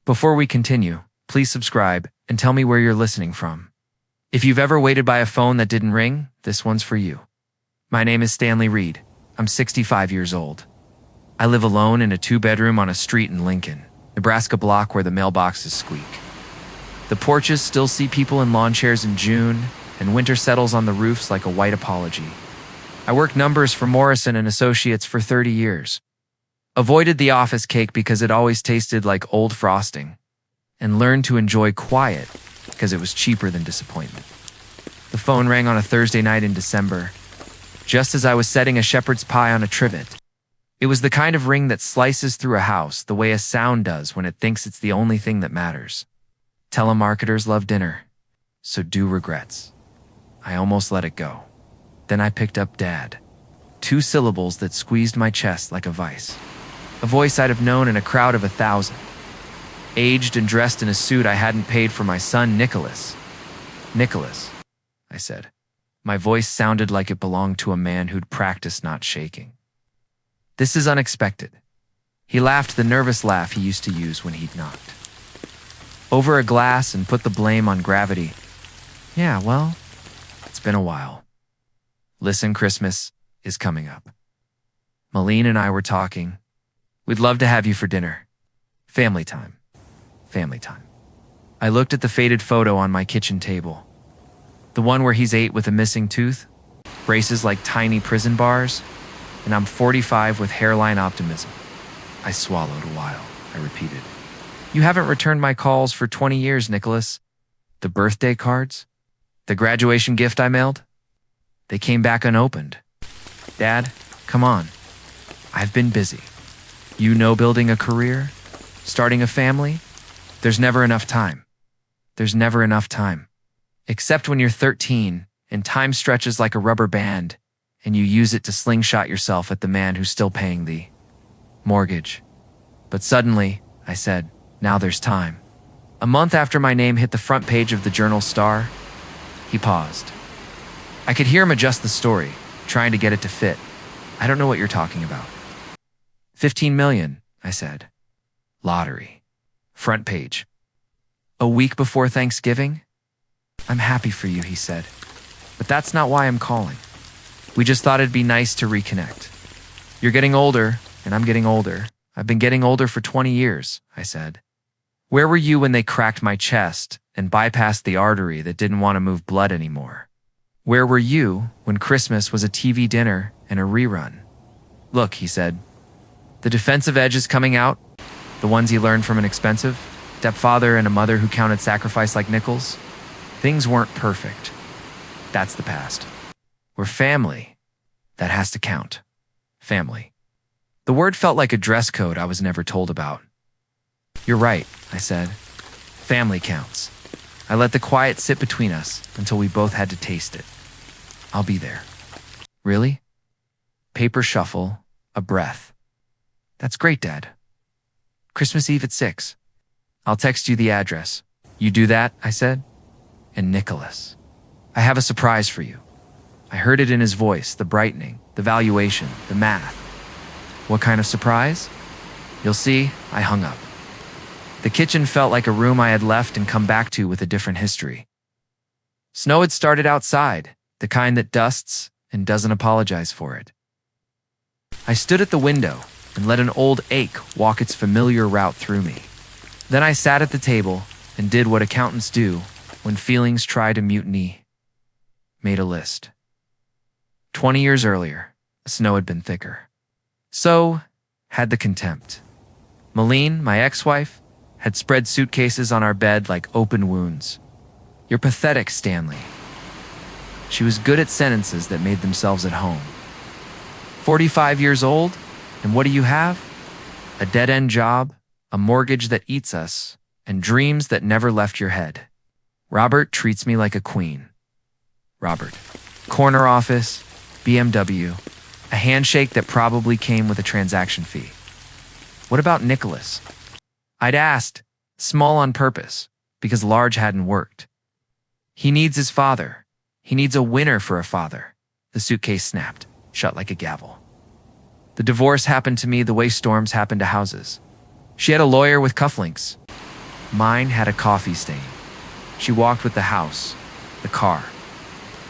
Before we continue, please subscribe and tell me where you're listening from. If you've ever waited by a phone that didn't ring, this one's for you. My name is Stanley Reed. I'm 65 years old. I live alone in a 2-bedroom on a street in Lincoln, Nebraska block where the mailboxes squeak. The porches still see people in lawn chairs in June, and winter settles on the roofs like a white apology. I worked numbers for Morrison and Associates for 30 years. Avoided the office cake because it always tasted like old frosting, and learned to enjoy quiet because it was cheaper than disappointment. The phone rang on a Thursday night in December, just as I was setting a shepherd's pie on a trivet. It was the kind of ring that slices through a house the way a sound does when it thinks it's the only thing that matters. Telemarketers love dinner, so do regrets. I almost let it go. Then I picked up Dad. 2 syllables that squeezed my chest like a vice. A voice I'd have known in a crowd of 1,000. Aged and dressed in a suit I hadn't paid for my son, Nicholas. Nicholas, I said. My voice sounded like it belonged to a man who'd practiced not shaking. This is unexpected. He laughed the nervous laugh he used to use when he'd knocked over a glass and put the blame on gravity. Yeah, well, it's been a while. Listen, Christmas is coming up. Malene and I were talking. We'd love to have you for dinner. Family time. Family time. I looked at the faded photo on my kitchen table. The one where he's 8 with a missing tooth, braces like tiny prison bars, and I'm 45 with hairline optimism. I swallowed a while. I repeated. You haven't returned my calls for 20 years, Nicholas. The birthday cards? The graduation gift I mailed? They came back unopened. Dad, come on. I've been busy. You know, building a career, starting a family, there's never enough time. There's never enough time. Except when you're 13 and time stretches like a rubber band and you use it to slingshot yourself at the man who's still paying the mortgage. But suddenly, I said, now there's time. A month after my name hit the front page of the Journal-Star, he paused. I could hear him adjust the story, trying to get it to fit. I don't know what you're talking about. 15 million, I said. Lottery. Front page. A week before Thanksgiving? I'm happy for you, he said. But that's not why I'm calling. We just thought it'd be nice to reconnect. You're getting older, and I'm getting older. I've been getting older for 20 years, I said. Where were you when they cracked my chest and bypassed the artery that didn't want to move blood anymore? Where were you when Christmas was a TV dinner and a rerun? Look, he said. The defensive edge is coming out, the ones he learned from an expensive stepfather and a mother who counted sacrifice like nickels. Things weren't perfect. That's the past. We're family. That has to count. Family. The word felt like a dress code I was never told about. You're right, I said. Family counts. I let the quiet sit between us until we both had to taste it. I'll be there. Really? Paper shuffle, a breath. That's great, Dad. Christmas Eve at 6. I'll text you the address. You do that, I said. And Nicholas, I have a surprise for you. I heard it in his voice, the brightening, the valuation, the math. What kind of surprise? You'll see, I hung up. The kitchen felt like a room I had left and come back to with a different history. Snow had started outside, the kind that dusts and doesn't apologize for it. I stood at the window and let an old ache walk its familiar route through me. Then I sat at the table and did what accountants do when feelings try to mutiny. Made a list. 20 years earlier, snow had been thicker. So had the contempt. Malene, my ex-wife, had spread suitcases on our bed like open wounds. You're pathetic, Stanley. She was good at sentences that made themselves at home. 45 years old, and what do you have? A dead-end job, a mortgage that eats us, and dreams that never left your head. Robert treats me like a queen. Robert. Corner office, BMW, a handshake that probably came with a transaction fee. What about Nicholas? I'd asked, small on purpose, because large hadn't worked. He needs his father. He needs a winner for a father. The suitcase snapped, shut like a gavel. The divorce happened to me the way storms happen to houses. She had a lawyer with cufflinks. Mine had a coffee stain. She walked with the house, the car,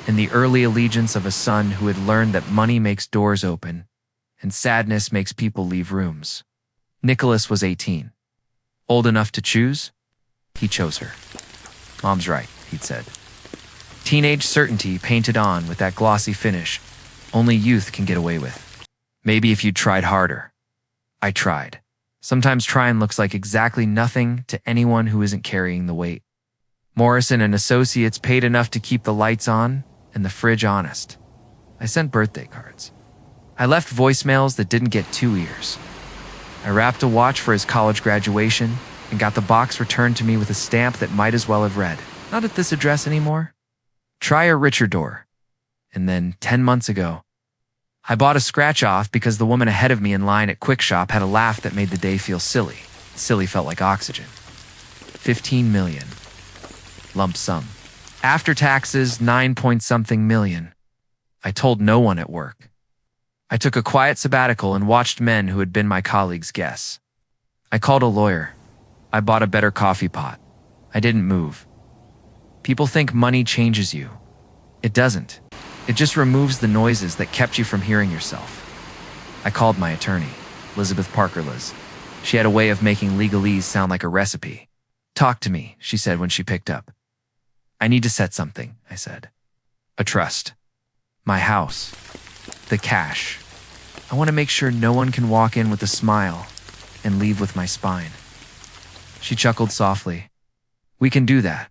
and the early allegiance of a son who had learned that money makes doors open and sadness makes people leave rooms. Nicholas was 18. Old enough to choose? He chose her. Mom's right, he'd said. Teenage certainty painted on with that glossy finish only youth can get away with. Maybe if you'd tried harder. I tried. Sometimes trying looks like exactly nothing to anyone who isn't carrying the weight. Morrison and Associates paid enough to keep the lights on and the fridge honest. I sent birthday cards. I left voicemails that didn't get 2 ears. I wrapped a watch for his college graduation and got the box returned to me with a stamp that might as well have read, "Not at this address anymore. Try a richer door." And then, 10 months ago, I bought a scratch-off because the woman ahead of me in line at Quick Shop had a laugh that made the day feel silly. Silly felt like oxygen. 15 million. Lump sum. After taxes, 9-point-something million. I told no one at work. I took a quiet sabbatical and watched men who had been my colleagues guess. I called a lawyer. I bought a better coffee pot. I didn't move. People think money changes you. It doesn't. It just removes the noises that kept you from hearing yourself. I called my attorney, Elizabeth Parker Liz. She had a way of making legalese sound like a recipe. "Talk to me," she said when she picked up. "I need to set something," I said. "A trust. My house. The cash. I want to make sure no one can walk in with a smile and leave with my spine." She chuckled softly. "We can do that."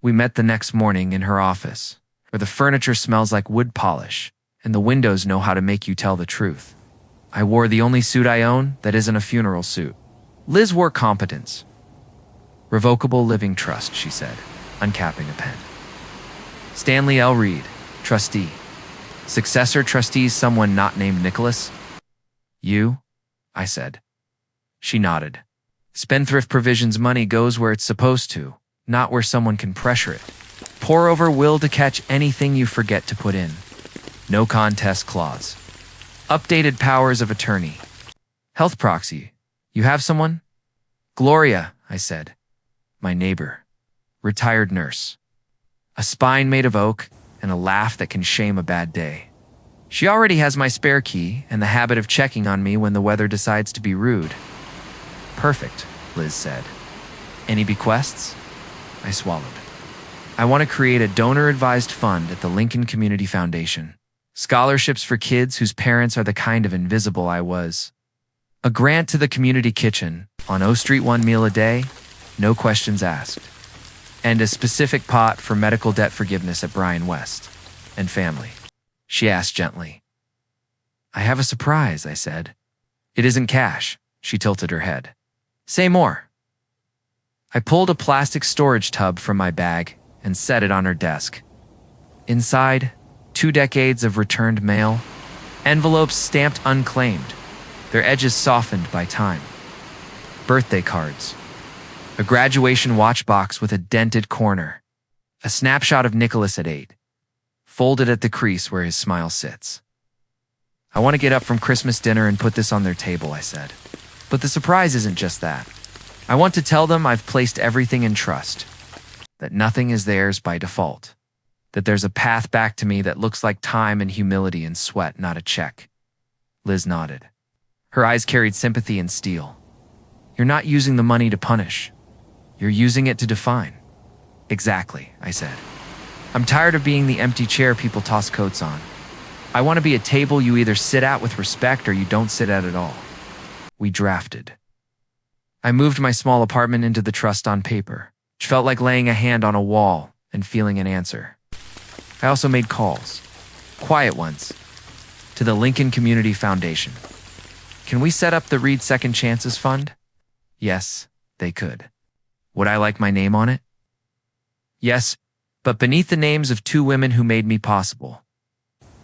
We met the next morning in her office, where the furniture smells like wood polish and the windows know how to make you tell the truth. I wore the only suit I own that isn't a funeral suit. Liz wore competence. "Revocable living trust," she said, uncapping a pen. "Stanley L. Reed, trustee. Successor trustees someone not named Nicholas?" "You?" I said. She nodded. "Spendthrift provisions money goes where it's supposed to, not where someone can pressure it. Pour over will to catch anything you forget to put in. No contest clause. Updated powers of attorney. Health proxy. You have someone?" "Gloria," I said. "My neighbor. Retired nurse. A spine made of oak and a laugh that can shame a bad day. She already has my spare key and the habit of checking on me when the weather decides to be rude." "Perfect," Liz said. "Any bequests?" I swallowed. "I want to create a donor-advised fund at the Lincoln Community Foundation. Scholarships for kids whose parents are the kind of invisible I was. A grant to the community kitchen on O Street, 1 meal a day, no questions asked. And a specific pot for medical debt forgiveness at Bryan West and family." She asked gently. "I have a surprise," I said. "It isn't cash." She tilted her head. "Say more." I pulled a plastic storage tub from my bag and set it on her desk. Inside, 2 decades of returned mail, envelopes stamped unclaimed, their edges softened by time. Birthday cards. A graduation watch box with a dented corner. A snapshot of Nicholas at 8, folded at the crease where his smile sits. "I want to get up from Christmas dinner and put this on their table," I said. "But the surprise isn't just that. I want to tell them I've placed everything in trust, that nothing is theirs by default, that there's a path back to me that looks like time and humility and sweat, not a check." Liz nodded. Her eyes carried sympathy and steel. "You're not using the money to punish. You're using it to define." "Exactly," I said. "I'm tired of being the empty chair people toss coats on. I want to be a table you either sit at with respect or you don't sit at all." We drafted. I moved my small apartment into the trust on paper, which felt like laying a hand on a wall and feeling an answer. I also made calls, quiet ones, to the Lincoln Community Foundation. "Can we set up the Reed Second Chances Fund?" Yes, they could. Would I like my name on it? Yes, but beneath the names of 2 women who made me possible.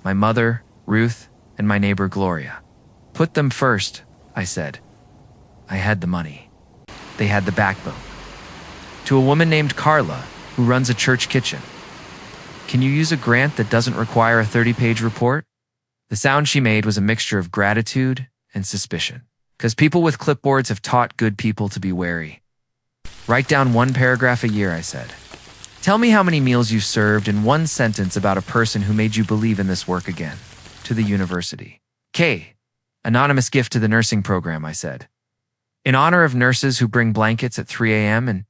My mother, Ruth, and my neighbor, Gloria. "Put them first," I said. I had the money. They had the backbone. To a woman named Carla, who runs a church kitchen. "Can you use a grant that doesn't require a 30-page report?" The sound she made was a mixture of gratitude and suspicion, because people with clipboards have taught good people to be wary. Write down one paragraph a year, I said. Tell me how many meals you served in one sentence about a person who made you believe in this work again. To the university. K. Anonymous gift to the nursing program, I said. In honor of nurses who bring blankets at 3 a.m. and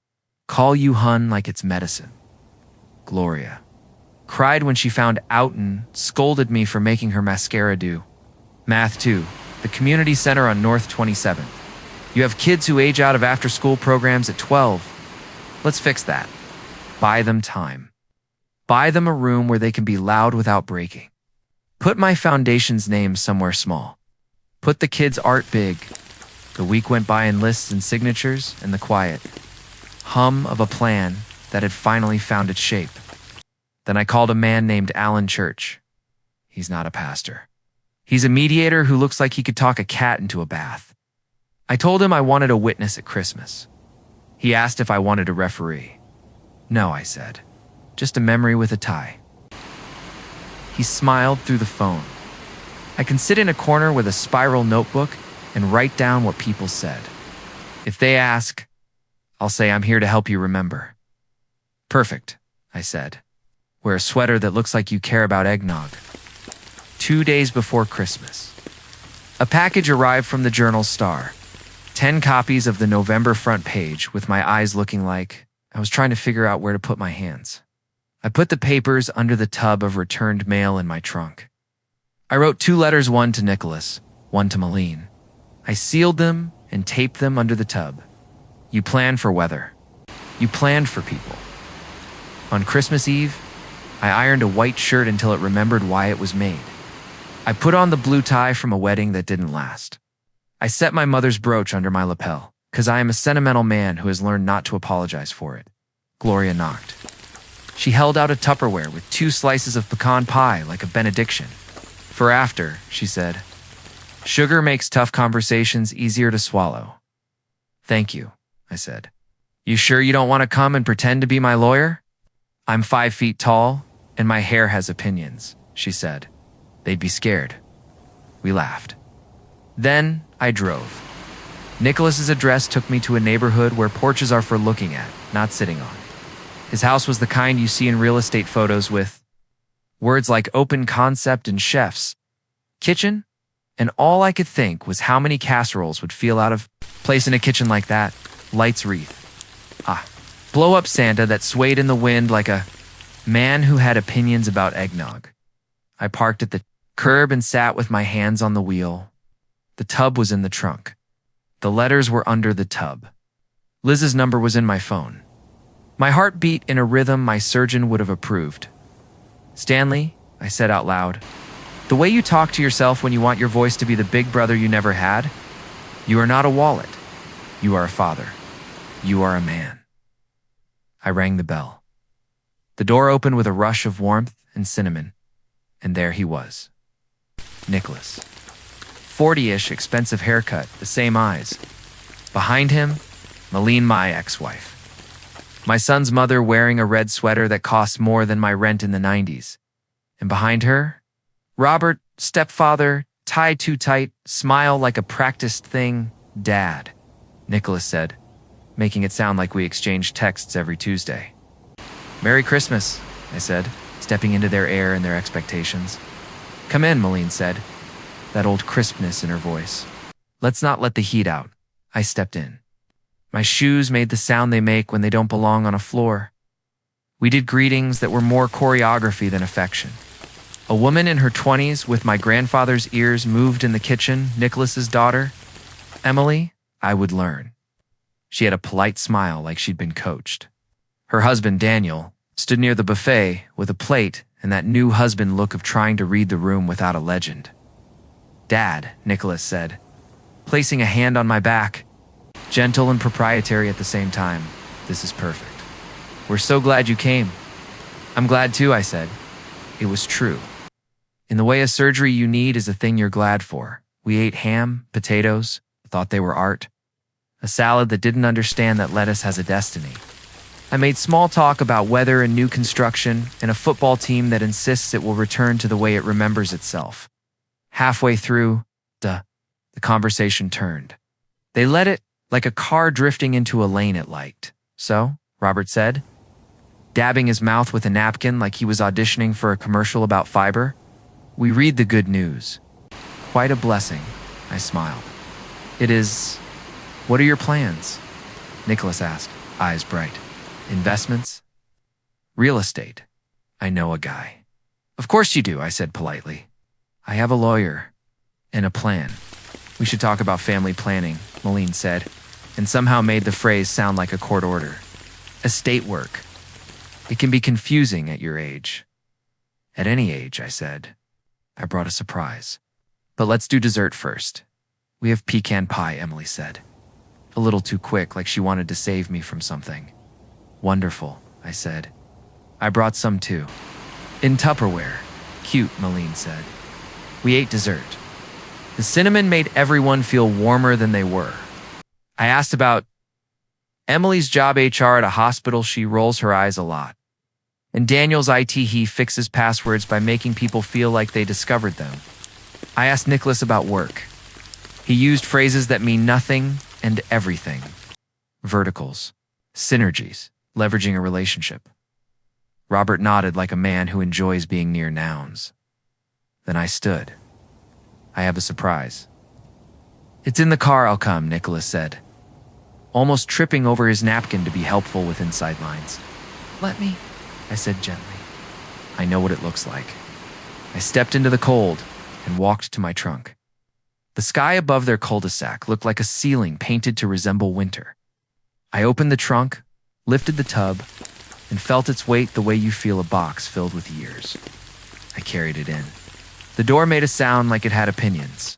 call you hun like it's medicine. Gloria. Cried when she found out and scolded me for making her mascara do. Math 2. The community center on North 27th. You have kids who age out of after-school programs at 12. Let's fix that. Buy them time. Buy them a room where they can be loud without breaking. Put my foundation's name somewhere small. Put the kids' art big. The week went by in lists and signatures and the quiet hum of a plan that had finally found its shape. Then I called a man named Alan Church. He's not a pastor. He's a mediator who looks like he could talk a cat into a bath. I told him I wanted a witness at Christmas. He asked if I wanted a referee. No, I said. Just a memory with a tie. He smiled through the phone. I can sit in a corner with a spiral notebook and write down what people said. If they ask, I'll say I'm here to help you remember. Perfect, I said. Wear a sweater that looks like you care about eggnog. 2 days before Christmas. A package arrived from the Journal Star. 10 copies of the November front page with my eyes looking like I was trying to figure out where to put my hands. I put the papers under the tub of returned mail in my trunk. I wrote 2 letters, one to Nicholas, one to Malene. I sealed them and taped them under the tub. You plan for weather. You planned for people. On Christmas Eve, I ironed a white shirt until it remembered why it was made. I put on the blue tie from a wedding that didn't last. I set my mother's brooch under my lapel, because I am a sentimental man who has learned not to apologize for it. Gloria knocked. She held out a Tupperware with 2 slices of pecan pie like a benediction. For after, she said. Sugar makes tough conversations easier to swallow. Thank you, I said. You sure you don't want to come and pretend to be my lawyer? I'm 5 feet tall, and my hair has opinions, she said. They'd be scared. We laughed. Then I drove. Nicholas's address took me to a neighborhood where porches are for looking at, not sitting on. His house was the kind you see in real estate photos with words like open concept and chefs, kitchen, and all I could think was how many casseroles would feel out of place in a kitchen like that. Lights wreath. Blow up Santa that swayed in the wind like a man who had opinions about eggnog. I parked at the curb and sat with my hands on the wheel. The tub was in the trunk. The letters were under the tub. Liz's number was in my phone. My heart beat in a rhythm my surgeon would have approved. Stanley, I said out loud, the way you talk to yourself when you want your voice to be the big brother you never had, you are not a wallet. You are a father. You are a man. I rang the bell. The door opened with a rush of warmth and cinnamon, and there he was. Nicholas. 40-ish, expensive haircut, the same eyes. Behind him, Malene, my ex-wife. My son's mother wearing a red sweater that cost more than my rent in the 90s. And behind her, Robert, stepfather, tie too tight, smile like a practiced thing, dad, Nicholas said, making it sound like we exchanged texts every Tuesday. Merry Christmas, I said, stepping into their air and their expectations. Come in, Malene said, that old crispness in her voice. Let's not let the heat out. I stepped in. My shoes made the sound they make when they don't belong on a floor. We did greetings that were more choreography than affection. A woman in her 20s with my grandfather's ears moved in the kitchen, Nicholas's daughter. Emily, I would learn. She had a polite smile like she'd been coached. Her husband, Daniel, stood near the buffet with a plate and that new husband look of trying to read the room without a legend. Dad, Nicholas said, placing a hand on my back, gentle and proprietary at the same time. This is perfect. We're so glad you came. I'm glad too, I said. It was true. In the way a surgery you need is a thing you're glad for. We ate ham, potatoes, thought they were art. A salad that didn't understand that lettuce has a destiny. I made small talk about weather and new construction and a football team that insists it will return to the way it remembers itself. Halfway through, the conversation turned. They let it like a car drifting into a lane it liked. So, Robert said, dabbing his mouth with a napkin like he was auditioning for a commercial about fiber. We read the good news. Quite a blessing, I smiled. It is. What are your plans? Nicholas asked, eyes bright. Investments? Real estate. I know a guy. Of course you do, I said politely. I have a lawyer and a plan. We should talk about family planning, Malene said, and somehow made the phrase sound like a court order. Estate work. It can be confusing at your age. At any age, I said. I brought a surprise. But let's do dessert first. We have pecan pie, Emily said. A little too quick, like she wanted to save me from something. Wonderful, I said. I brought some too. In Tupperware. Cute, Malene said. We ate dessert. The cinnamon made everyone feel warmer than they were. I asked about Emily's job HR at a hospital. She rolls her eyes a lot. And Daniel's IT, he fixes passwords by making people feel like they discovered them. I asked Nicholas about work. He used phrases that mean nothing and everything. Verticals, synergies, leveraging a relationship. Robert nodded like a man who enjoys being near nouns. Then I stood. I have a surprise. It's in the car, I'll come, Nicholas said, almost tripping over his napkin to be helpful with inside lines. Let me, I said gently. I know what it looks like. I stepped into the cold and walked to my trunk. The sky above their cul-de-sac looked like a ceiling painted to resemble winter. I opened the trunk, lifted the tub, and felt its weight the way you feel a box filled with years. I carried it in. The door made a sound like it had opinions.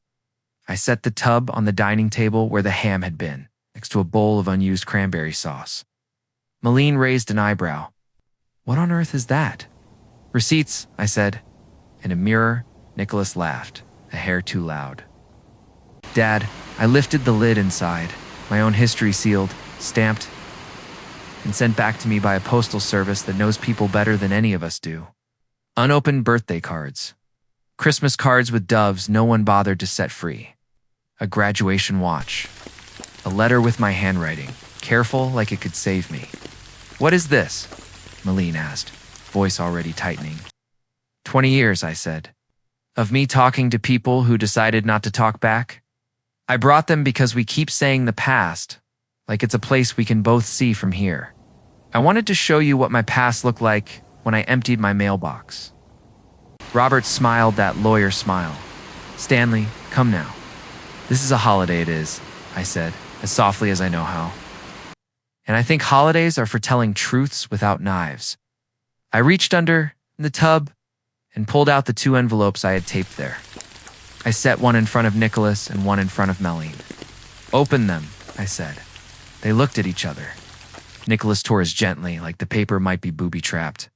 I set the tub on the dining table where the ham had been, next to a bowl of unused cranberry sauce. Malene raised an eyebrow. What on earth is that? Receipts, I said. In a mirror, Nicholas laughed, a hair too loud. Dad, I lifted the lid inside, my own history sealed, stamped, and sent back to me by a postal service that knows people better than any of us do. Unopened birthday cards. Christmas cards with doves no one bothered to set free. A graduation watch. A letter with my handwriting, careful like it could save me. What is this? Malene asked, voice already tightening. 20 years, I said. Of me talking to people who decided not to talk back? I brought them because we keep saying the past, like it's a place we can both see from here. I wanted to show you what my past looked like when I emptied my mailbox. Robert smiled that lawyer smile. Stanley, come now. This is a holiday it is, I said, as softly as I know how. And I think holidays are for telling truths without knives. I reached under the tub and pulled out the 2 envelopes I had taped there. I set one in front of Nicholas and one in front of Malene. Open them, I said. They looked at each other. Nicholas tore as gently, like the paper might be booby-trapped.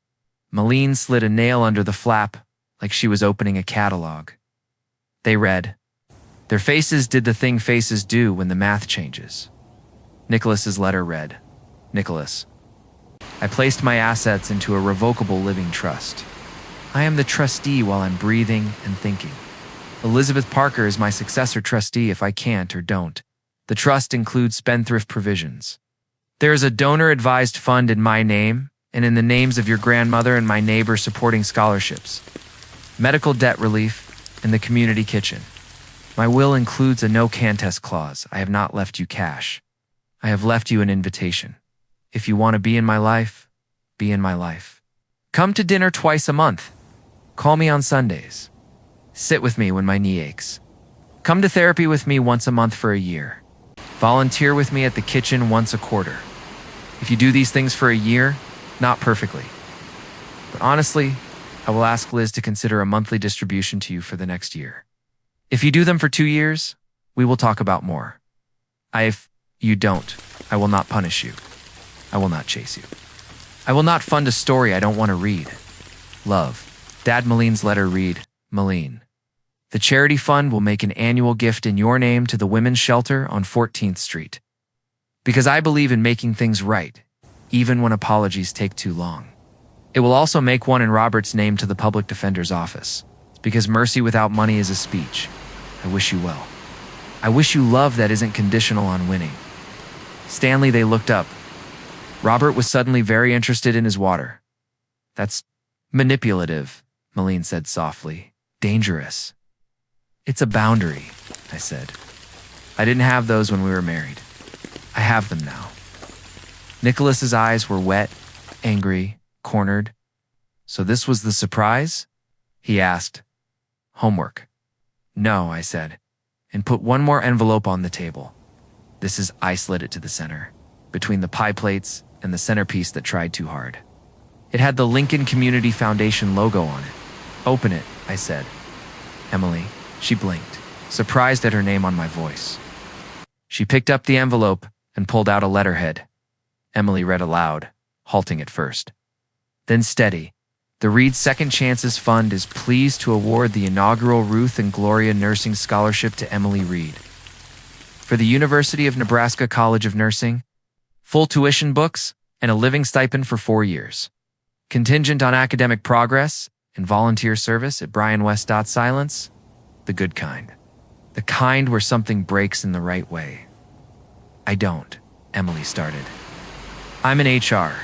Malene slid a nail under the flap, like she was opening a catalog. They read. Their faces did the thing faces do when the math changes. Nicholas's letter read, Nicholas, I placed my assets into a revocable living trust. I am the trustee while I'm breathing and thinking. Elizabeth Parker is my successor trustee if I can't or don't. The trust includes spendthrift provisions. There is a donor-advised fund in my name and in the names of your grandmother and my neighbor supporting scholarships, medical debt relief, and the community kitchen. My will includes a no-contest clause. I have not left you cash. I have left you an invitation. If you want to be in my life, be in my life. Come to dinner twice a month. Call me on Sundays. Sit with me when my knee aches. Come to therapy with me once a month for a year. Volunteer with me at the kitchen once a quarter. If you do these things for a year, not perfectly. But honestly, I will ask Liz to consider a monthly distribution to you for the next year. If you do them for 2 years, we will talk about more. If you don't, I will not punish you. I will not chase you. I will not fund a story I don't want to read. Love. Dad, Malene's letter read, Malene. The charity fund will make an annual gift in your name to the women's shelter on 14th Street. Because I believe in making things right, even when apologies take too long. It will also make one in Robert's name to the public defender's office. Because mercy without money is a speech. I wish you well. I wish you love that isn't conditional on winning. Stanley, they looked up. Robert was suddenly very interested in his water. That's manipulative, Malene said softly. Dangerous. It's a boundary, I said. I didn't have those when we were married. I have them now. Nicholas's eyes were wet, angry, cornered. So this was the surprise? He asked. Homework. No, I said, and put one more envelope on the table. I slid it to the center, between the pie plates and the centerpiece that tried too hard. It had the Lincoln Community Foundation logo on it. Open it, I said. Emily, she blinked, surprised at her name on my voice. She picked up the envelope and pulled out a letterhead. Emily read aloud, halting at first. Then steady. The Reed Second Chances Fund is pleased to award the inaugural Ruth and Gloria Nursing Scholarship to Emily Reed. For the University of Nebraska College of Nursing, full tuition books and a living stipend for 4 years. Contingent on academic progress and volunteer service at Brian West. Silence, the good kind. The kind where something breaks in the right way. I don't, Emily started. I'm in HR.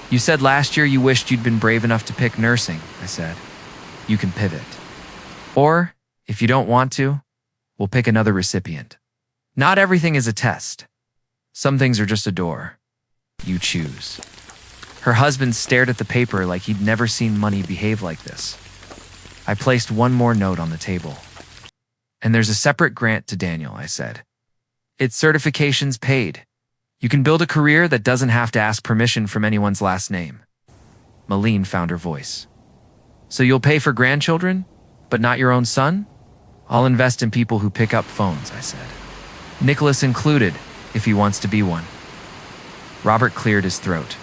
You said last year you wished you'd been brave enough to pick nursing, I said. You can pivot. Or, if you don't want to, we'll pick another recipient. Not everything is a test. Some things are just a door. You choose. Her husband stared at the paper like he'd never seen money behave like this. I placed one more note on the table. And there's a separate grant to Daniel, I said. It's certifications paid. You can build a career that doesn't have to ask permission from anyone's last name. Malene found her voice. So you'll pay for grandchildren, but not your own son? I'll invest in people who pick up phones, I said. Nicholas included, if he wants to be one. Robert cleared his throat.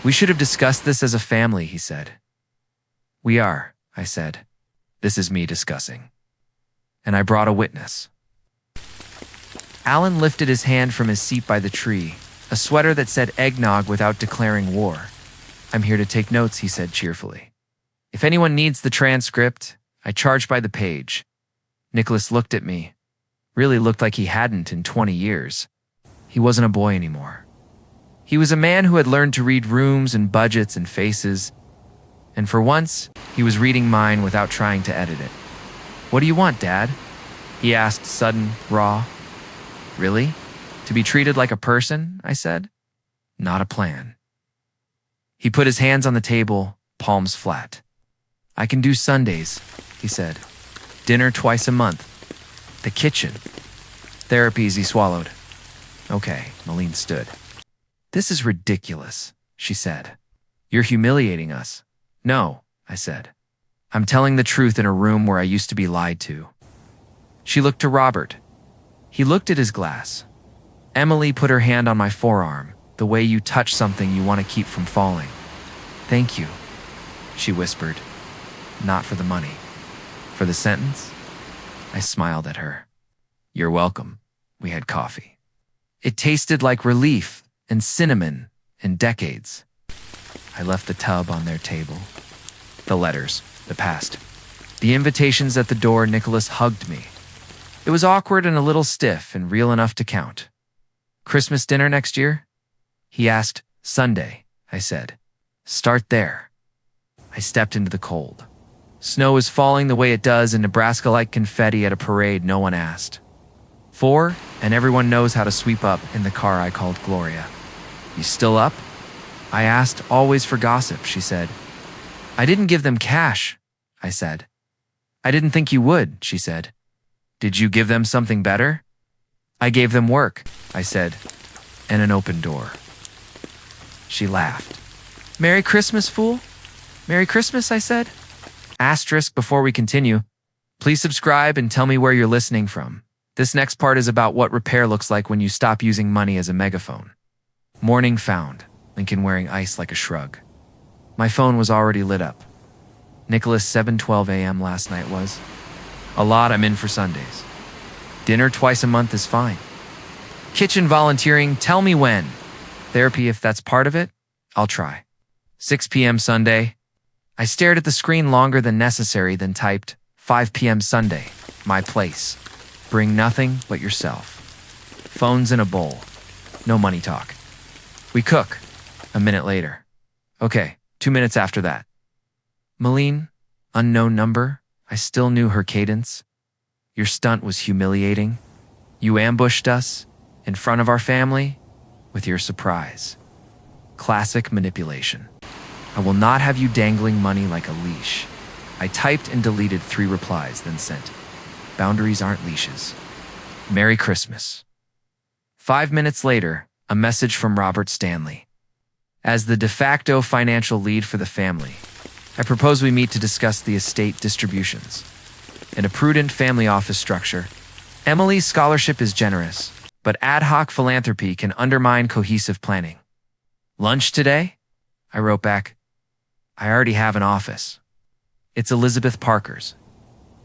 We should have discussed this as a family, he said. We are, I said. This is me discussing. And I brought a witness. Alan lifted his hand from his seat by the tree, a sweater that said eggnog without declaring war. I'm here to take notes, he said cheerfully. If anyone needs the transcript, I charge by the page. Nicholas looked at me. Really looked like he hadn't in 20 years. He wasn't a boy anymore. He was a man who had learned to read rooms and budgets and faces. And for once, he was reading mine without trying to edit it. What do you want, Dad? He asked, sudden, raw. Really? To be treated like a person? I said. Not a plan. He put his hands on the table, palms flat. I can do Sundays, he said. Dinner twice a month. The kitchen. Therapies, he swallowed. Okay, Malene stood. This is ridiculous, she said. You're humiliating us. No, I said. I'm telling the truth in a room where I used to be lied to. She looked to Robert. He looked at his glass. Emily put her hand on my forearm, the way you touch something you want to keep from falling. Thank you, she whispered. Not for the money. For the sentence? I smiled at her. You're welcome. We had coffee. It tasted like relief and cinnamon and decades. I left the tub on their table. The letters, the past. The invitations at the door. Nicholas hugged me. It was awkward and a little stiff and real enough to count. Christmas dinner next year? He asked. Sunday, I said. Start there. I stepped into the cold. Snow was falling the way it does in Nebraska like confetti at a parade no one asked. 4, and everyone knows how to sweep up in the car I called Gloria. You still up? I asked, always for gossip, she said. I didn't give them cash, I said. I didn't think you would, she said. Did you give them something better? I gave them work, I said, and an open door. She laughed. Merry Christmas, fool? Merry Christmas, I said. Asterisk before we continue. Please subscribe and tell me where you're listening from. This next part is about what repair looks like when you stop using money as a megaphone. Morning found, Lincoln wearing ice like a shrug. My phone was already lit up. Nicholas, 7:12 a.m. last night was. A lot. I'm in for Sundays. Dinner twice a month is fine. Kitchen volunteering, tell me when. Therapy, if that's part of it, I'll try. 6 p.m. Sunday. I stared at the screen longer than necessary, then typed, 5 p.m. Sunday, my place. Bring nothing but yourself. Phones in a bowl. No money talk. We cook, A minute later. Okay, 2 minutes after that. Malene, unknown number. I still knew her cadence. Your stunt was humiliating. You ambushed us, in front of our family, with your surprise. Classic manipulation. I will not have you dangling money like a leash. I typed and deleted 3 replies, then sent. Boundaries aren't leashes. Merry Christmas. 5 minutes later, a message from Robert Stanley. As the de facto financial lead for the family, I propose we meet to discuss the estate distributions. In a prudent family office structure, Emily's scholarship is generous, but ad hoc philanthropy can undermine cohesive planning. Lunch today? I wrote back. I already have an office. It's Elizabeth Parker's.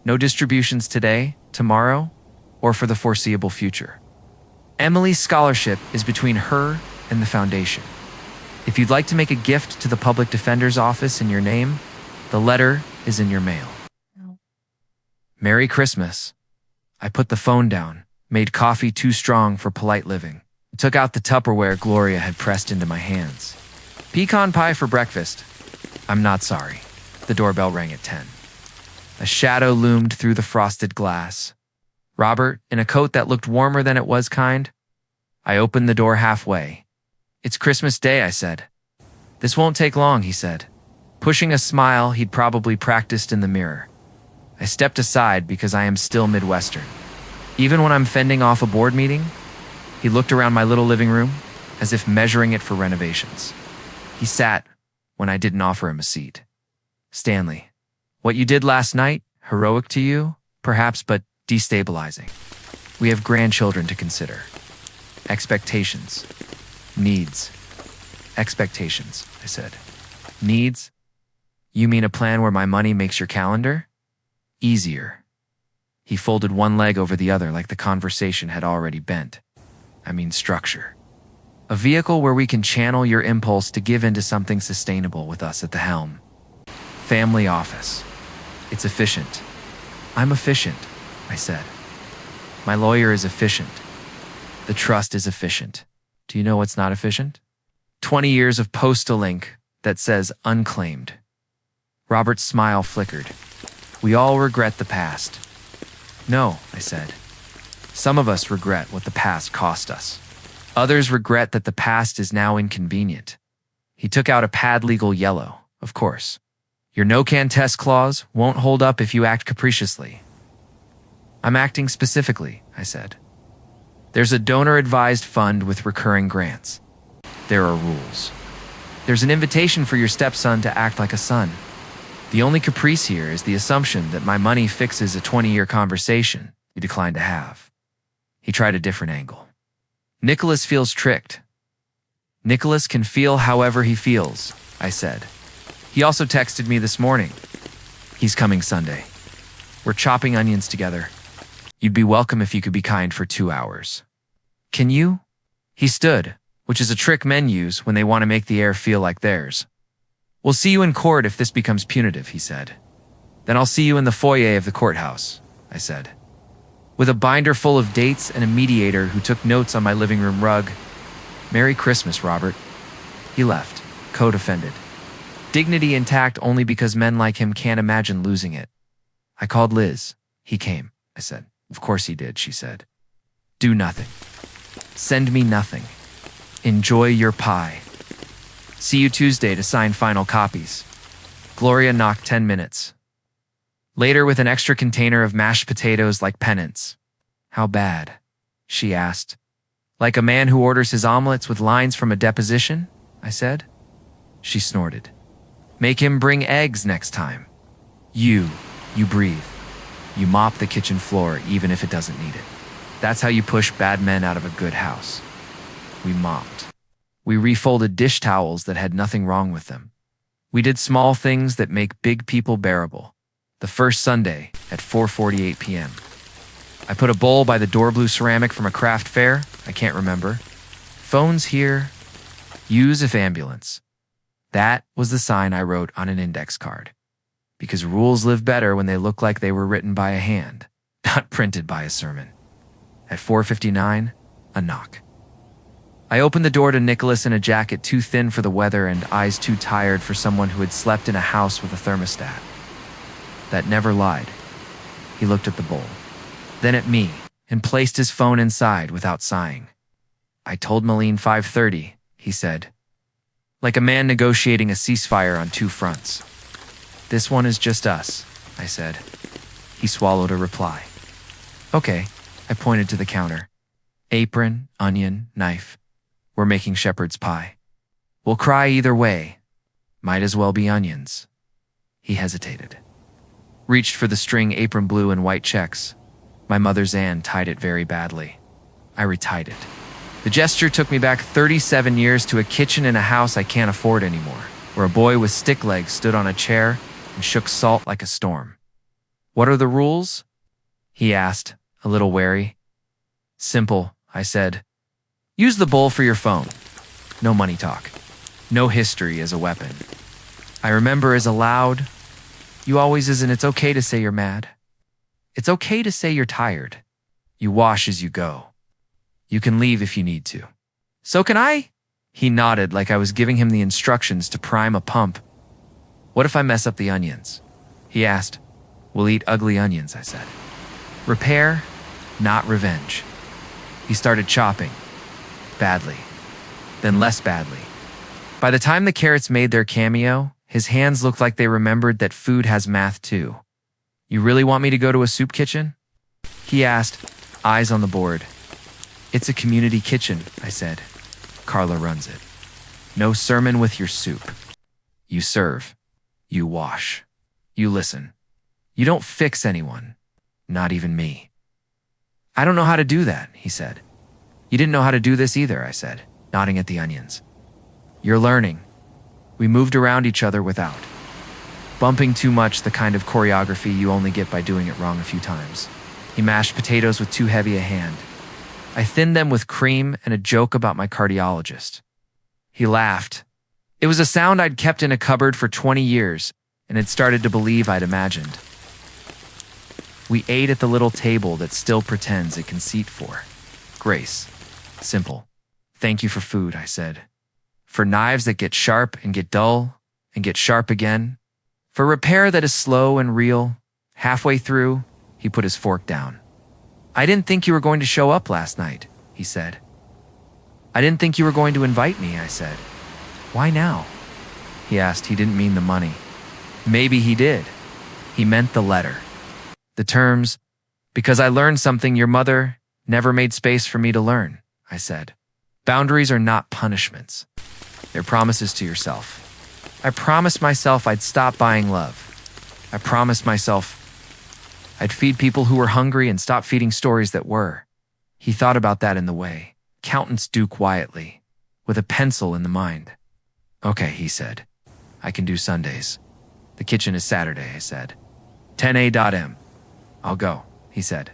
No distributions today, tomorrow, or for the foreseeable future. Emily's scholarship is between her and the foundation. If you'd like to make a gift to the public defender's office in your name, the letter is in your mail. No. Merry Christmas. I put the phone down, made coffee too strong for polite living, took out the Tupperware Gloria had pressed into my hands. Pecan pie for breakfast. I'm not sorry. The doorbell rang at 10. A shadow loomed through the frosted glass. Robert, in a coat that looked warmer than it was kind. I opened the door halfway. It's Christmas Day, I said. This won't take long, he said, pushing a smile he'd probably practiced in the mirror. I stepped aside because I am still Midwestern. Even when I'm fending off a board meeting, he looked around my little living room as if measuring it for renovations. He sat when I didn't offer him a seat. Stanley, what you did last night, heroic to you, perhaps, but destabilizing. We have grandchildren to consider. Expectations. Needs. Expectations, I said. Needs? You mean a plan where my money makes your calendar easier? He folded one leg over the other like the conversation had already bent. I mean structure. A vehicle where we can channel your impulse to give into something sustainable with us at the helm. Family office. It's efficient. I'm efficient, I said. My lawyer is efficient. The trust is efficient. Do you know what's not efficient? 20 years of postal ink that says unclaimed. Robert's smile flickered. We all regret the past. No, I said. Some of us regret what the past cost us. Others regret that the past is now inconvenient. He took out a pad legal yellow, of course. Your no contest clause won't hold up if you act capriciously. I'm acting specifically, I said. There's a donor-advised fund with recurring grants. There are rules. There's an invitation for your stepson to act like a son. The only caprice here is the assumption that my money fixes a 20-year conversation you decline to have. He tried a different angle. Nicholas feels tricked. Nicholas can feel however he feels, I said. He also texted me this morning. He's coming Sunday. We're chopping onions together. You'd be welcome if you could be kind for 2 hours. Can you? He stood, which is a trick men use when they want to make the air feel like theirs. We'll see you in court if this becomes punitive, he said. Then I'll see you in the foyer of the courthouse, I said. With a binder full of dates and a mediator who took notes on my living room rug. Merry Christmas, Robert. He left, coat offended. Dignity intact only because men like him can't imagine losing it. I called Liz. He came, I said. Of course he did, she said. Do nothing. Send me nothing. Enjoy your pie. See you Tuesday to sign final copies. Gloria knocked 10 minutes. Later with an extra container of mashed potatoes like penance. How bad? She asked. Like a man who orders his omelets with lines from a deposition? I said. She snorted. Make him bring eggs next time. You breathe. You mop the kitchen floor even if it doesn't need it. That's how you push bad men out of a good house. We mopped. We refolded dish towels that had nothing wrong with them. We did small things that make big people bearable. The first Sunday at 4:48 p.m. I put a bowl by the door blue ceramic from a craft fair. I can't remember. Phones here. Use if ambulance. That was the sign I wrote on an index card. Because rules live better when they look like they were written by a hand, not printed by a sermon. At 4:59, a knock. I opened the door to Nicholas in a jacket too thin for the weather and eyes too tired for someone who had slept in a house with a thermostat. That never lied. He looked at the bowl, then at me, and placed his phone inside without sighing. I told Malene 5:30, he said. Like a man negotiating a ceasefire on two fronts. This one is just us, I said. He swallowed a reply. Okay, I pointed to the counter. Apron, onion, knife. We're making shepherd's pie. We'll cry either way. Might as well be onions. He hesitated. Reached for the string apron blue and white checks. My mother's Anne tied it very badly. I retied it. The gesture took me back 37 years to a kitchen in a house I can't afford anymore, where a boy with stick legs stood on a chair and shook salt like a storm. What are the rules? He asked, a little wary. Simple, I said. Use the bowl for your phone. No money talk. No history as a weapon. I remember as a loud, you always is, and it's okay to say you're mad. It's okay to say you're tired. You wash as you go. You can leave if you need to. So can I? He nodded like I was giving him the instructions to prime a pump. What if I mess up the onions? He asked. We'll eat ugly onions, I said. Repair, not revenge. He started chopping. Badly. Then less badly. By the time the carrots made their cameo, his hands looked like they remembered that food has math too. You really want me to go to a soup kitchen? He asked, eyes on the board. It's a community kitchen, I said. Carla runs it. No sermon with your soup. You serve. You wash. You listen. You don't fix anyone. Not even me. I don't know how to do that, he said. You didn't know how to do this either, I said, nodding at the onions. You're learning. We moved around each other without bumping too much, the kind of choreography you only get by doing it wrong a few times. He mashed potatoes with too heavy a hand. I thinned them with cream and a joke about my cardiologist. He laughed. It was a sound I'd kept in a cupboard for 20 years and had started to believe I'd imagined. We ate at the little table that still pretends it can seat four. Grace. Simple. Thank you for food, I said. For knives that get sharp and get dull and get sharp again. For repair that is slow and real. Halfway through, he put his fork down. I didn't think you were going to show up last night, he said. I didn't think you were going to invite me, I said. Why now? He asked. He didn't mean the money. Maybe he did. He meant the letter. The terms, because I learned something your mother never made space for me to learn, I said. Boundaries are not punishments. They're promises to yourself. I promised myself I'd stop buying love. I promised myself I'd feed people who were hungry and stop feeding stories that were. He thought about that in the way accountants do quietly, with a pencil in the mind. Okay, he said. I can do Sundays. The kitchen is Saturday, I said. 10a.m. I'll go, he said.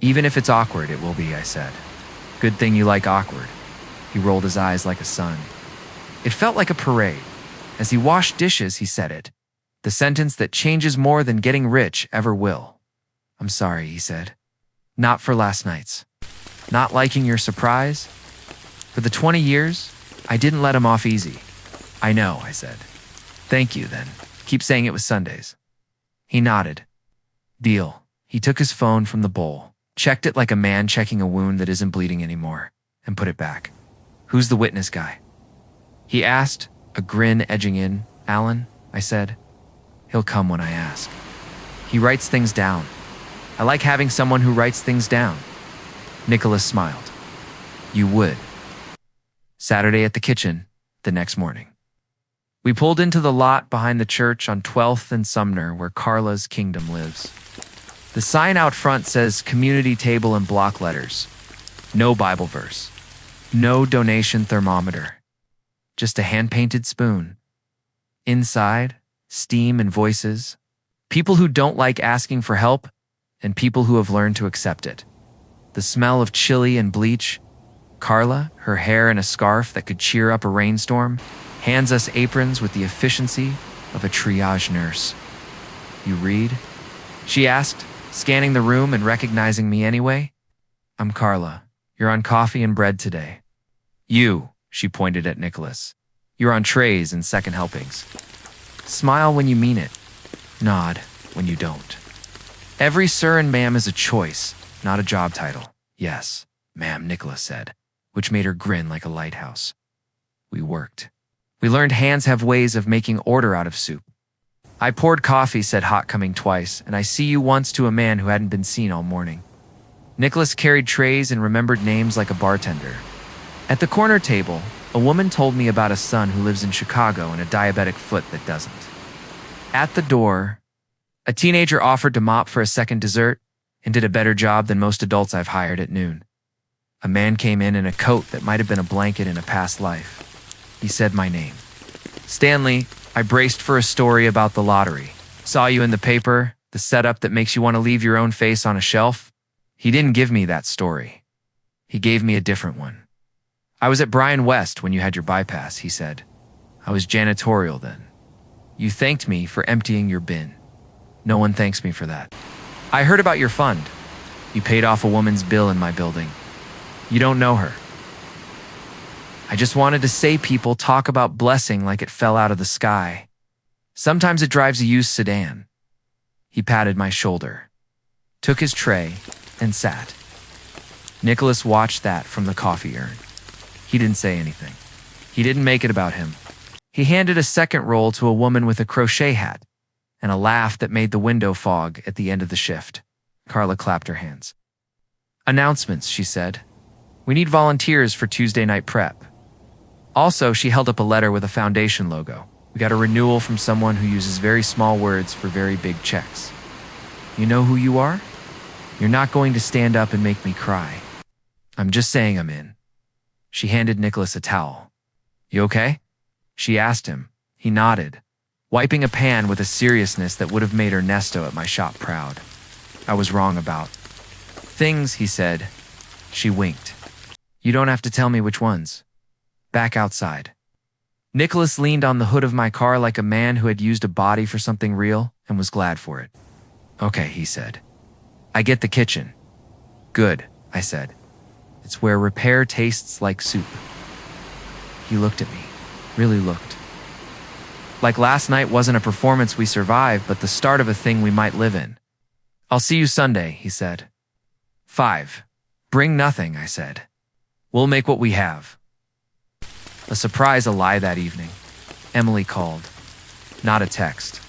Even if it's awkward, it will be, I said. Good thing you like awkward. He rolled his eyes like a sun. It felt like a parade. As he washed dishes, he said it. The sentence that changes more than getting rich ever will. I'm sorry, he said. Not for last night's. Not liking your surprise. For the 20 years, I didn't let him off easy. I know, I said. Thank you, then. Keep saying it was Sundays. He nodded. Deal. He took his phone from the bowl, checked it like a man checking a wound that isn't bleeding anymore, and put it back. Who's the witness guy? He asked, a grin edging in. Alan, I said. He'll come when I ask. He writes things down. I like having someone who writes things down. Nicholas smiled. You would. Saturday at the kitchen, the next morning. We pulled into the lot behind the church on 12th and Sumner, where Carla's kingdom lives. The sign out front says community table in block letters. No Bible verse. No donation thermometer. Just a hand-painted spoon. Inside, steam and voices. People who don't like asking for help, and people who have learned to accept it. The smell of chili and bleach. Carla, her hair in a scarf that could cheer up a rainstorm, hands us aprons with the efficiency of a triage nurse. You read? She asked, scanning the room and recognizing me anyway. I'm Carla. You're on coffee and bread today. You, she pointed at Nicholas. You're on trays and second helpings. Smile when you mean it. Nod when you don't. Every sir and ma'am is a choice, not a job title. Yes, ma'am, Nicholas said, which made her grin like a lighthouse. We worked. We learned hands have ways of making order out of soup. I poured coffee, said Hot coming twice, and I see you once to a man who hadn't been seen all morning. Nicholas carried trays and remembered names like a bartender. At the corner table, a woman told me about a son who lives in Chicago and a diabetic foot that doesn't. At the door, a teenager offered to mop for a second dessert and did a better job than most adults I've hired at noon. A man came in a coat that might have been a blanket in a past life. He said my name. Stanley, I braced for a story about the lottery. Saw you in the paper, the setup that makes you want to leave your own face on a shelf. He didn't give me that story. He gave me a different one. I was at Bryan West when you had your bypass, he said. I was janitorial then. You thanked me for emptying your bin. No one thanks me for that. I heard about your fund. You paid off a woman's bill in my building. You don't know her. I just wanted to say people talk about blessing like it fell out of the sky. Sometimes it drives a used sedan. He patted my shoulder, took his tray, and sat. Nicholas watched that from the coffee urn. He didn't say anything. He didn't make it about him. He handed a second roll to a woman with a crochet hat and a laugh that made the window fog at the end of the shift. Carla clapped her hands. Announcements, she said. We need volunteers for Tuesday night prep. Also, she held up a letter with a foundation logo. We got a renewal from someone who uses very small words for very big checks. You know who you are? You're not going to stand up and make me cry. I'm just saying I'm in. She handed Nicholas a towel. You okay? She asked him. He nodded, wiping a pan with a seriousness that would have made Ernesto at my shop proud. I was wrong about things, he said. She winked. You don't have to tell me which ones. Back outside. Nicholas leaned on the hood of my car like a man who had used a body for something real and was glad for it. Okay, he said. I get the kitchen. Good, I said. It's where repair tastes like soup. He looked at me, really looked. Like last night wasn't a performance we survived, but the start of a thing we might live in. I'll see you Sunday, he said. 5. Bring nothing, I said. We'll make what we have. A surprise, a lie that evening. Emily called. Not a text.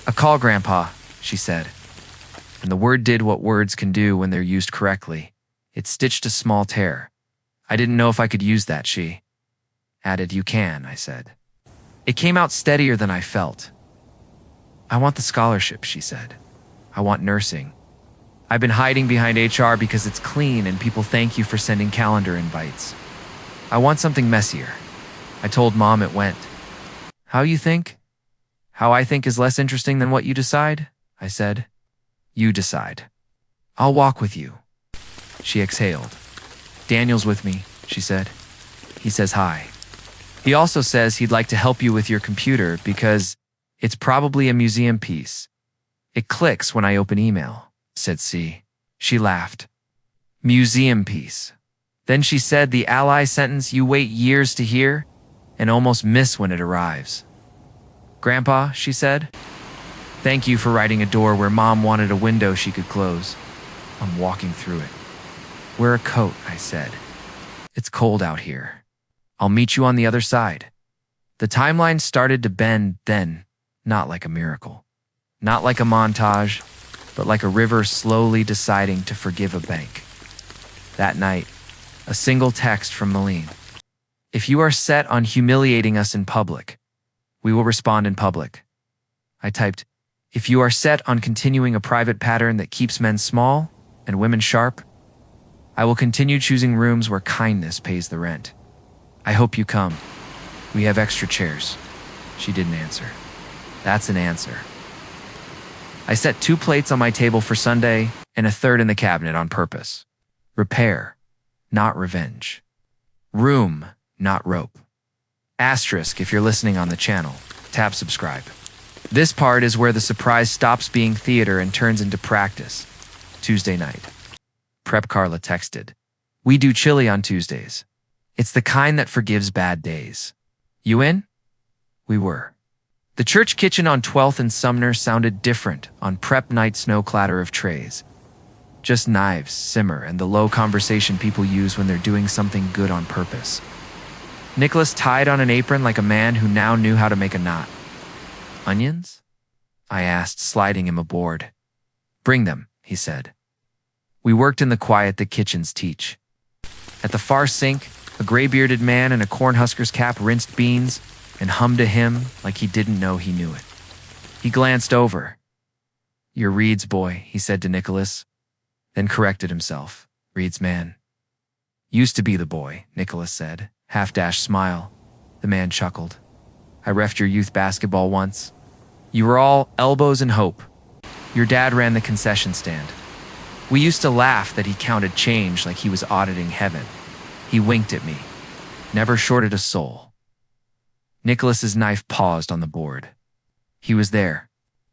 A call, Grandpa, she said. And the word did what words can do when they're used correctly. It stitched a small tear. I didn't know if I could use that, she added. You can, I said. It came out steadier than I felt. I want the scholarship, she said. I want nursing. I've been hiding behind HR because it's clean and people thank you for sending calendar invites. I want something messier. I told Mom it went. How you think? How I think is less interesting than what you decide? I said. You decide. I'll walk with you. She exhaled. Daniel's with me, she said. He says hi. He also says he'd like to help you with your computer because it's probably a museum piece. It clicks when I open email, said C. She laughed. Museum piece. Then she said the ally sentence you wait years to hear and almost miss when it arrives. Grandpa, she said, thank you for writing a door where Mom wanted a window she could close. I'm walking through it. Wear a coat, I said. It's cold out here. I'll meet you on the other side. The timeline started to bend then, not like a miracle. Not like a montage, but like a river slowly deciding to forgive a bank. That night, a single text from Malene. If you are set on humiliating us in public, we will respond in public. I typed, if you are set on continuing a private pattern that keeps men small and women sharp, I will continue choosing rooms where kindness pays the rent. I hope you come. We have extra chairs. She didn't answer. That's an answer. I set 2 plates on my table for Sunday and a third in the cabinet on purpose. Repair, not revenge. Room, not rope. Asterisk if you're listening on the channel. Tap subscribe. This part is where the surprise stops being theater and turns into practice. Tuesday night. Prep Carla texted. We do chili on Tuesdays. It's the kind that forgives bad days. You in? We were. The church kitchen on 12th and Sumner sounded different on prep night snow clatter of trays. Just knives, simmer, and the low conversation people use when they're doing something good on purpose. Nicholas tied on an apron like a man who now knew how to make a knot. Onions? I asked, sliding him aboard. Bring them, he said. We worked in the quiet that kitchens teach. At the far sink, a gray-bearded man in a Cornhusker's cap rinsed beans and hummed a hymn like he didn't know he knew it. He glanced over. You're Reed's boy, he said to Nicholas, then corrected himself. Reed's man. Used to be the boy, Nicholas said, half-dash smile. The man chuckled. I refed your youth basketball once. You were all elbows and hope. Your dad ran the concession stand. We used to laugh that he counted change like he was auditing heaven. He winked at me. Never shorted a soul. Nicholas's knife paused on the board. He was there,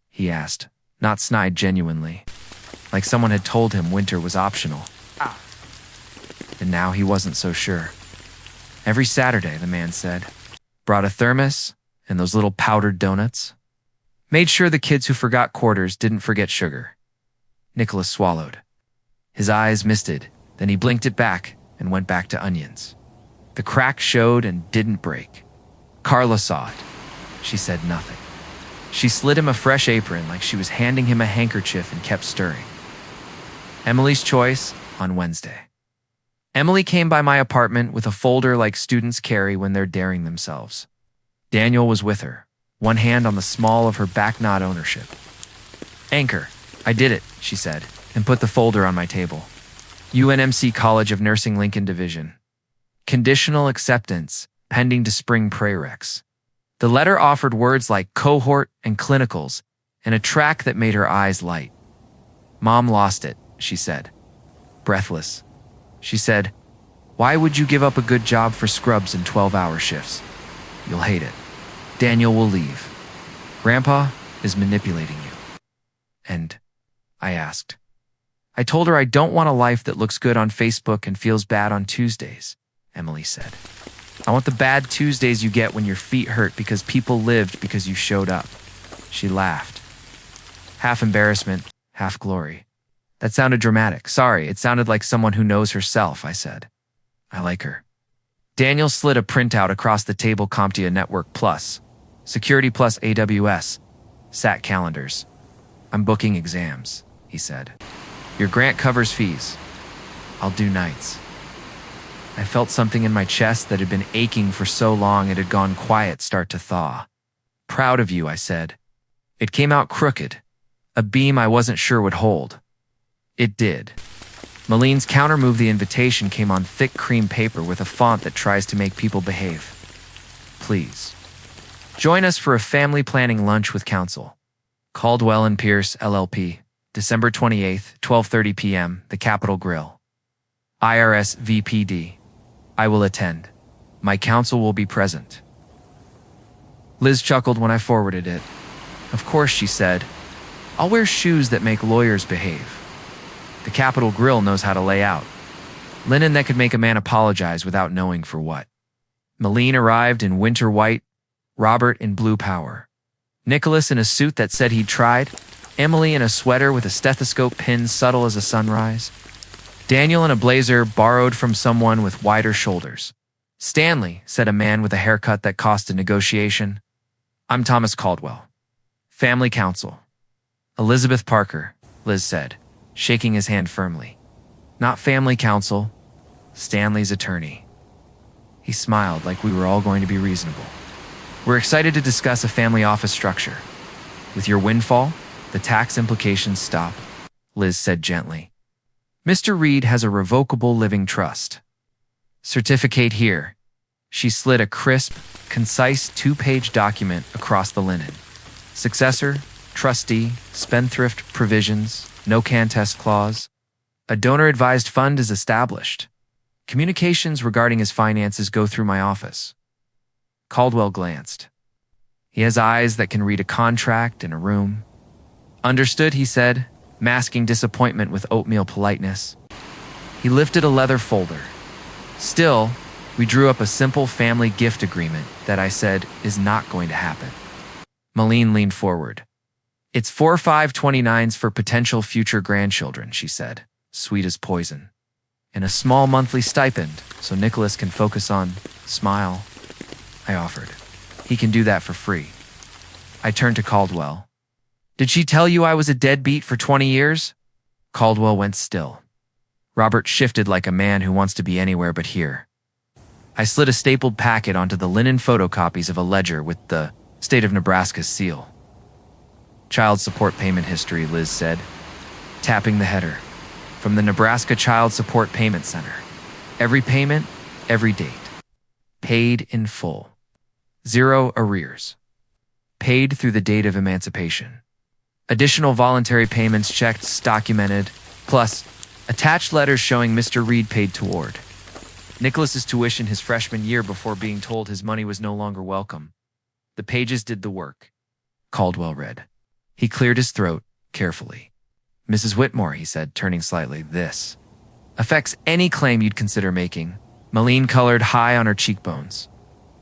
he asked, not snide genuinely, like someone had told him winter was optional. And now he wasn't so sure. Every Saturday, the man said. Brought a thermos and those little powdered donuts. Made sure the kids who forgot quarters didn't forget sugar. Nicholas swallowed. His eyes misted, then he blinked it back and went back to onions. The crack showed and didn't break. Carla saw it. She said nothing. She slid him a fresh apron like she was handing him a handkerchief and kept stirring. Emily's choice on Wednesday. Emily came by my apartment with a folder like students carry when they're daring themselves. Daniel was with her, one hand on the small of her back knot ownership. Anchor, I did it, she said, and put the folder on my table. UNMC College of Nursing Lincoln Division. Conditional acceptance, pending to spring prereqs. The letter offered words like cohort and clinicals, and a track that made her eyes light. Mom lost it, she said. Breathless. She said, why would you give up a good job for scrubs and 12-hour shifts? You'll hate it. Daniel will leave. Grandpa is manipulating you. And I asked. I told her I don't want a life that looks good on Facebook and feels bad on Tuesdays, Emily said. I want the bad Tuesdays you get when your feet hurt because people lived because you showed up. She laughed. Half embarrassment, half glory. That sounded dramatic. Sorry, it sounded like someone who knows herself, I said. I like her. Daniel slid a printout across the table. CompTIA Network Plus, Security Plus AWS, SAT calendars. I'm booking exams, he said. Your grant covers fees. I'll do nights. I felt something in my chest that had been aching for so long it had gone quiet start to thaw. Proud of you, I said. It came out crooked, a beam I wasn't sure would hold. It did. Malene's counter-move, the invitation, came on thick cream paper with a font that tries to make people behave. Please. Join us for a family planning lunch with counsel. Caldwell and Pierce, LLP, December 28th, 12:30 p.m., the Capitol Grill. IRS VPD. I will attend. My counsel will be present. Liz chuckled when I forwarded it. Of course, she said. I'll wear shoes that make lawyers behave. The Capitol Grill knows how to lay out. Linen that could make a man apologize without knowing for what. Malene arrived in winter white, Robert in blue power. Nicholas in a suit that said he'd tried, Emily in a sweater with a stethoscope pin subtle as a sunrise. Daniel in a blazer borrowed from someone with wider shoulders. Stanley, said a man with a haircut that cost a negotiation. I'm Thomas Caldwell. Family counsel. Elizabeth Parker, Liz said, shaking his hand firmly. Not family counsel, Stanley's attorney. He smiled like we were all going to be reasonable. We're excited to discuss a family office structure. With your windfall, the tax implications stop, Liz said gently. Mr. Reed has a revocable living trust. Certificate here. She slid a crisp, concise 2-page document across the linen. Successor, trustee, spendthrift provisions, no contest clause. A donor-advised fund is established. Communications regarding his finances go through my office. Caldwell glanced. He has eyes that can read a contract in a room. Understood, he said, masking disappointment with oatmeal politeness. He lifted a leather folder. Still, We drew up a simple family gift agreement that I said is not going to happen. Malene leaned forward. It's 4/5/29s for potential future grandchildren, she said, sweet as poison. And a small monthly stipend so Nicholas can focus on smile, I offered. He can do that for free. I turned to Caldwell. Did she tell you I was a deadbeat for 20 years? Caldwell went still. Robert shifted like a man who wants to be anywhere but here. I slid a stapled packet onto the linen photocopies of a ledger with the State of Nebraska's seal. Child support payment history, Liz said, tapping the header. From the Nebraska Child Support Payment Center. Every payment, every date. Paid in full. 0 arrears. Paid through the date of emancipation. Additional voluntary payments checked, documented, plus attached letters showing Mr. Reed paid toward Nicholas's tuition his freshman year before being told his money was no longer welcome. The pages did the work. Caldwell read. He cleared his throat carefully. Mrs. Whitmore, he said, turning slightly, this affects any claim you'd consider making. Malene colored high on her cheekbones.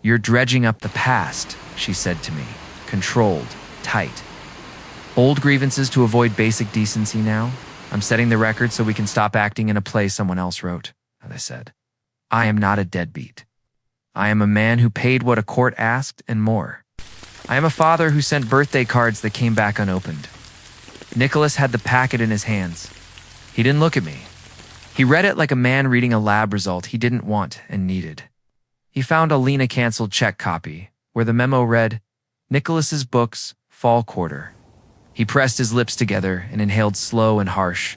You're dredging up the past, she said to me, controlled, tight. Old grievances to avoid basic decency now? I'm setting the record so we can stop acting in a play someone else wrote, I said. I am not a deadbeat. I am a man who paid what a court asked and more. I am a father who sent birthday cards that came back unopened. Nicholas had the packet in his hands. He didn't look at me. He read it like a man reading a lab result he didn't want and needed. He found a Lena-canceled check copy, where the memo read, Nicholas's books, fall quarter. He pressed his lips together and inhaled slow and harsh.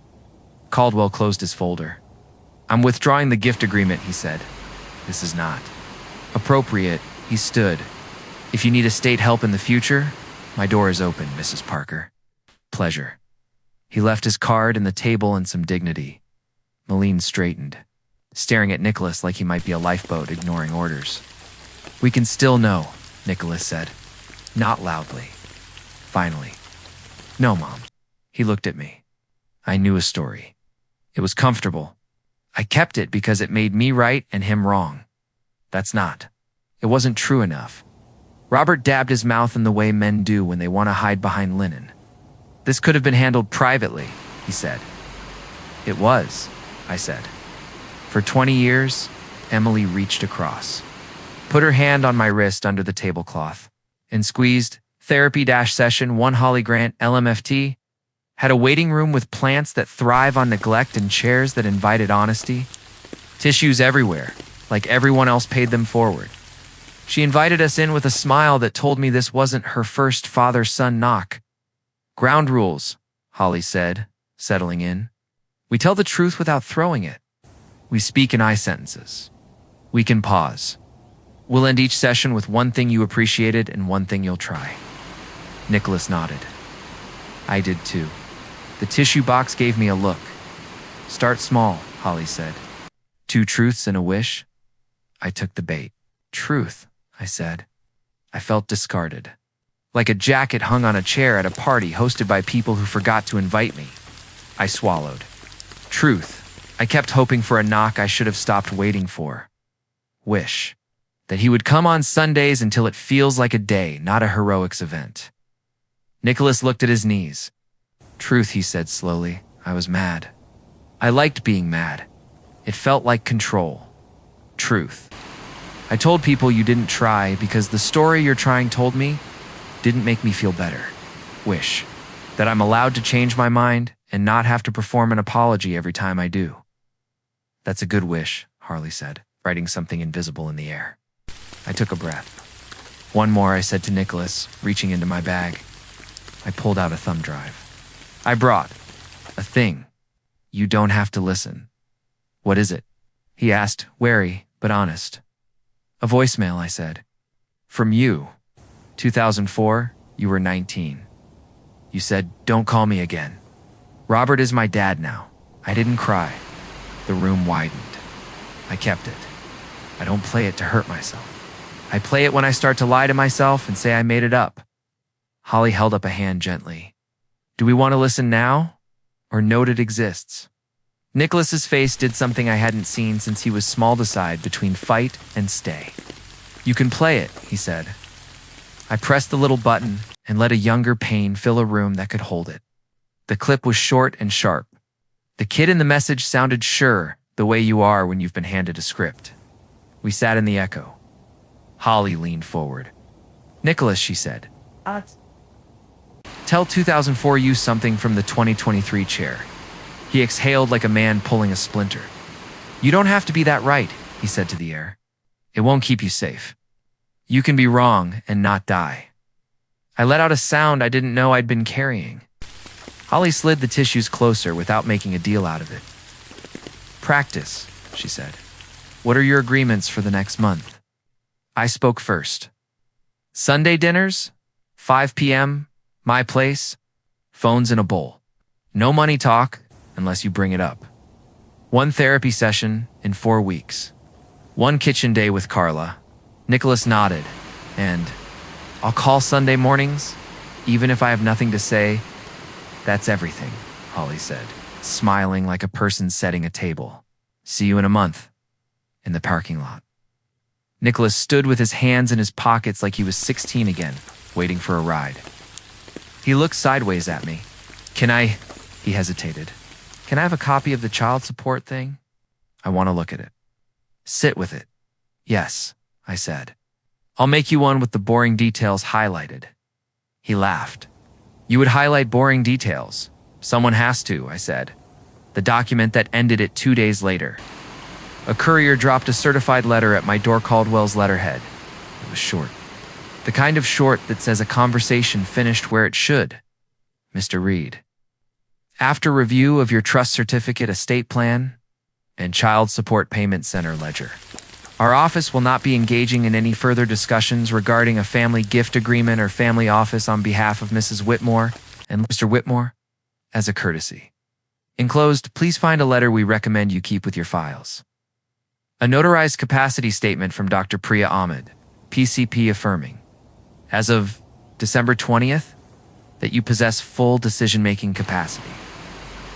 Caldwell closed his folder. I'm withdrawing the gift agreement, he said. This is not appropriate, he stood. If you need estate help in the future, my door is open, Mrs. Parker. Pleasure. He left his card and the table in some dignity. Malene straightened, staring at Nicholas like he might be a lifeboat ignoring orders. We can still know, Nicholas said. Not loudly. Finally. No, Mom. He looked at me. I knew a story. It was comfortable. I kept it because it made me right and him wrong. That's not. It wasn't true enough. Robert dabbed his mouth in the way men do when they want to hide behind linen. This could have been handled privately, he said. It was, I said. For 20 years, Emily reached across, put her hand on my wrist under the tablecloth, and squeezed therapy-session 1 Holly Grant LMFT, had a waiting room with plants that thrive on neglect and chairs that invited honesty, tissues everywhere, like everyone else paid them forward. She invited us in with a smile that told me this wasn't her first father-son knock. Ground rules, Holly said, settling in. We tell the truth without throwing it. We speak in I sentences. We can pause. We'll end each session with one thing you appreciated and one thing you'll try. Nicholas nodded. I did too. The tissue box gave me a look. Start small, Holly said. 2 truths and a wish. I took the bait. Truth, I said. I felt discarded. Like a jacket hung on a chair at a party hosted by people who forgot to invite me. I swallowed. Truth. I kept hoping for a knock I should have stopped waiting for. Wish. That he would come on Sundays until it feels like a day, not a heroics event. Nicholas looked at his knees. Truth, he said slowly. I was mad. I liked being mad. It felt like control. Truth. I told people you didn't try because the story you're trying told me didn't make me feel better. Wish. That I'm allowed to change my mind and not have to perform an apology every time I do. That's a good wish, Harley said, writing something invisible in the air. I took a breath. One more, I said to Nicholas, reaching into my bag. I pulled out a thumb drive. I brought a thing. You don't have to listen. What is it? He asked, wary but honest. A voicemail, I said. From you. 2004, you were 19. You said, don't call me again. Robert is my dad now. I didn't cry. The room widened. I kept it. I don't play it to hurt myself. I play it when I start to lie to myself and say I made it up. Holly held up a hand gently. Do we want to listen now? Or note it exists? Nicholas's face did something I hadn't seen since he was small, decide between fight and stay. "You can play it," he said. I pressed the little button and let a younger pain fill a room that could hold it. The clip was short and sharp. The kid in the message sounded sure, the way you are when you've been handed a script. We sat in the echo. Holly leaned forward. "Nicholas," she said. "Tell 2004 you something from the 2023 chair." He exhaled like a man pulling a splinter. "You don't have to be that right," he said to the air. "It won't keep you safe. You can be wrong and not die." I let out a sound I didn't know I'd been carrying. Holly slid the tissues closer without making a deal out of it. "Practice," she said. "What are your agreements for the next month?" I spoke first. "Sunday dinners, 5 p.m., my place, phones in a bowl. No money talk unless you bring it up. 1 therapy session in 4 weeks. 1 kitchen day with Carla." Nicholas nodded, and "I'll call Sunday mornings, even if I have nothing to say." "That's everything," Holly said, smiling like a person setting a table. "See you in a month." In the parking lot. Nicholas stood with his hands in his pockets like he was 16 again, waiting for a ride. He looked sideways at me. "Can I?" He hesitated. "Can I have a copy of the child support thing?" "I want to look at it." "Sit with it." "Yes," I said. "I'll make you one with the boring details highlighted." He laughed. "You would highlight boring details. Someone has to," I said. The document that ended it 2 days later. A courier dropped a certified letter at my door, Caldwell's letterhead. It was short. The kind of short that says a conversation finished where it should. "Mr. Reed, after review of your trust certificate, estate plan, and child support payment center ledger, our office will not be engaging in any further discussions regarding a family gift agreement or family office on behalf of Mrs. Whitmore and Mr. Whitmore, as a courtesy. Enclosed, please find a letter we recommend you keep with your files. A notarized capacity statement from Dr. Priya Ahmed, PCP, affirming, as of December 20th, that you possess full decision-making capacity.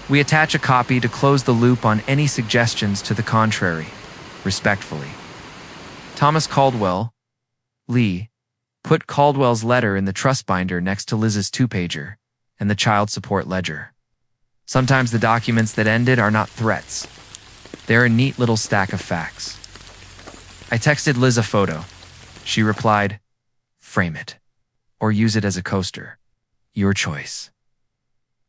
We attach a copy to close the loop on any suggestions to the contrary. Respectfully. Thomas Caldwell, Lee, put Caldwell's letter in the trust binder next to Liz's 2-pager and the child support ledger. Sometimes the documents that ended are not threats. They're a neat little stack of facts. I texted Liz a photo. She replied, "Frame it, or use it as a coaster. Your choice."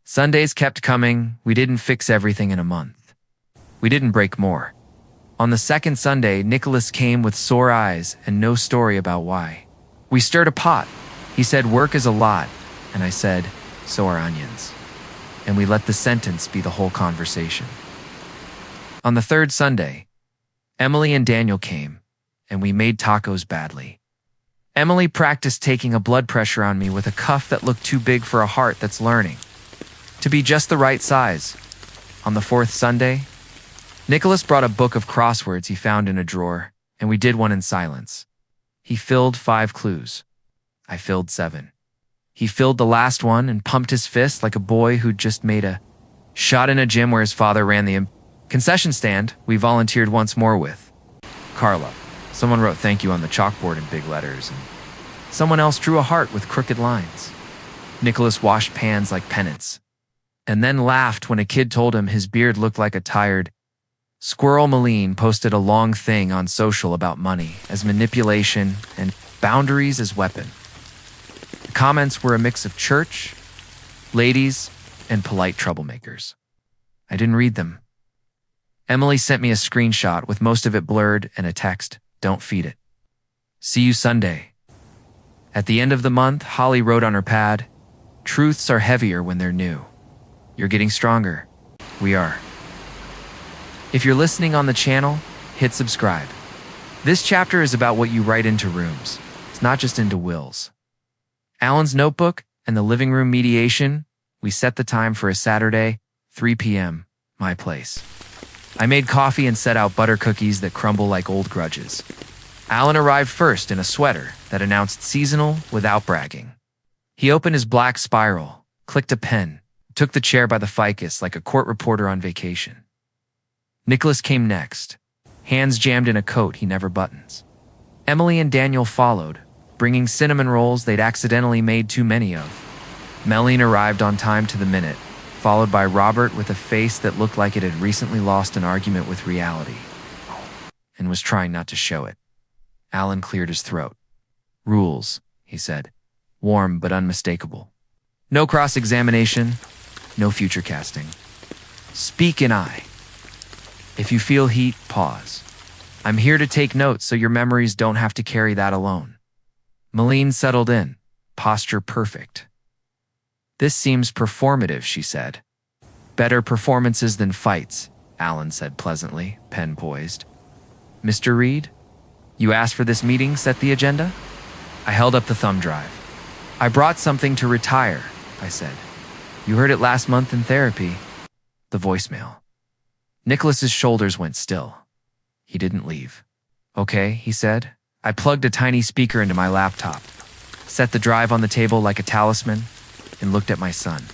Sundays kept coming. We didn't fix everything in a month. We didn't break more. On the second Sunday, Nicholas came with sore eyes and no story about why. We stirred a pot. He said, "Work is a lot," and I said, "So are onions." And we let the sentence be the whole conversation. On the third Sunday, Emily and Daniel came, and we made tacos badly. Emily practiced taking a blood pressure on me with a cuff that looked too big for a heart that's learning to be just the right size. On the fourth Sunday, Nicholas brought a book of crosswords he found in a drawer, and we did one in silence. He filled 5 clues. I filled 7. He filled the last one and pumped his fist like a boy who'd just made a shot in a gym where his father ran the concession stand we volunteered once more with. Carla. Someone wrote "thank you" on the chalkboard in big letters, and someone else drew a heart with crooked lines. Nicholas washed pans like penance, and then laughed when a kid told him his beard looked like a tired squirrel. Malene posted a long thing on social about money as manipulation and boundaries as weapon. The comments were a mix of church, ladies, and polite troublemakers. I didn't read them. Emily sent me a screenshot with most of it blurred and a text, "Don't feed it. See you Sunday." At the end of the month, Holly wrote on her pad, "Truths are heavier when they're new. You're getting stronger. We are." If you're listening on the channel, hit subscribe. This chapter is about what you write into rooms. It's not just into wills. Alan's notebook and the living room mediation, we set the time for a Saturday, 3 p.m., my place. I made coffee and set out butter cookies that crumble like old grudges. Alan arrived first in a sweater that announced seasonal without bragging. He opened his black spiral, clicked a pen, took the chair by the ficus like a court reporter on vacation. Nicholas came next, hands jammed in a coat he never buttons. Emily and Daniel followed, bringing cinnamon rolls they'd accidentally made too many of. Melanie arrived on time to the minute, followed by Robert with a face that looked like it had recently lost an argument with reality and was trying not to show it. Alan cleared his throat. "Rules," he said, warm but unmistakable. "No cross-examination, no future casting. Speak in I. If you feel heat, pause. I'm here to take notes so your memories don't have to carry that alone." Malene settled in, posture perfect. "This seems performative," she said. "Better performances than fights," Alan said pleasantly, pen poised. "Mr. Reed, you asked for this meeting, set the agenda?" I held up the thumb drive. "I brought something to retire," I said. "You heard it last month in therapy." The voicemail. Nicholas's shoulders went still. He didn't leave. "Okay," he said. I plugged a tiny speaker into my laptop, set the drive on the table like a talisman, and looked at my son.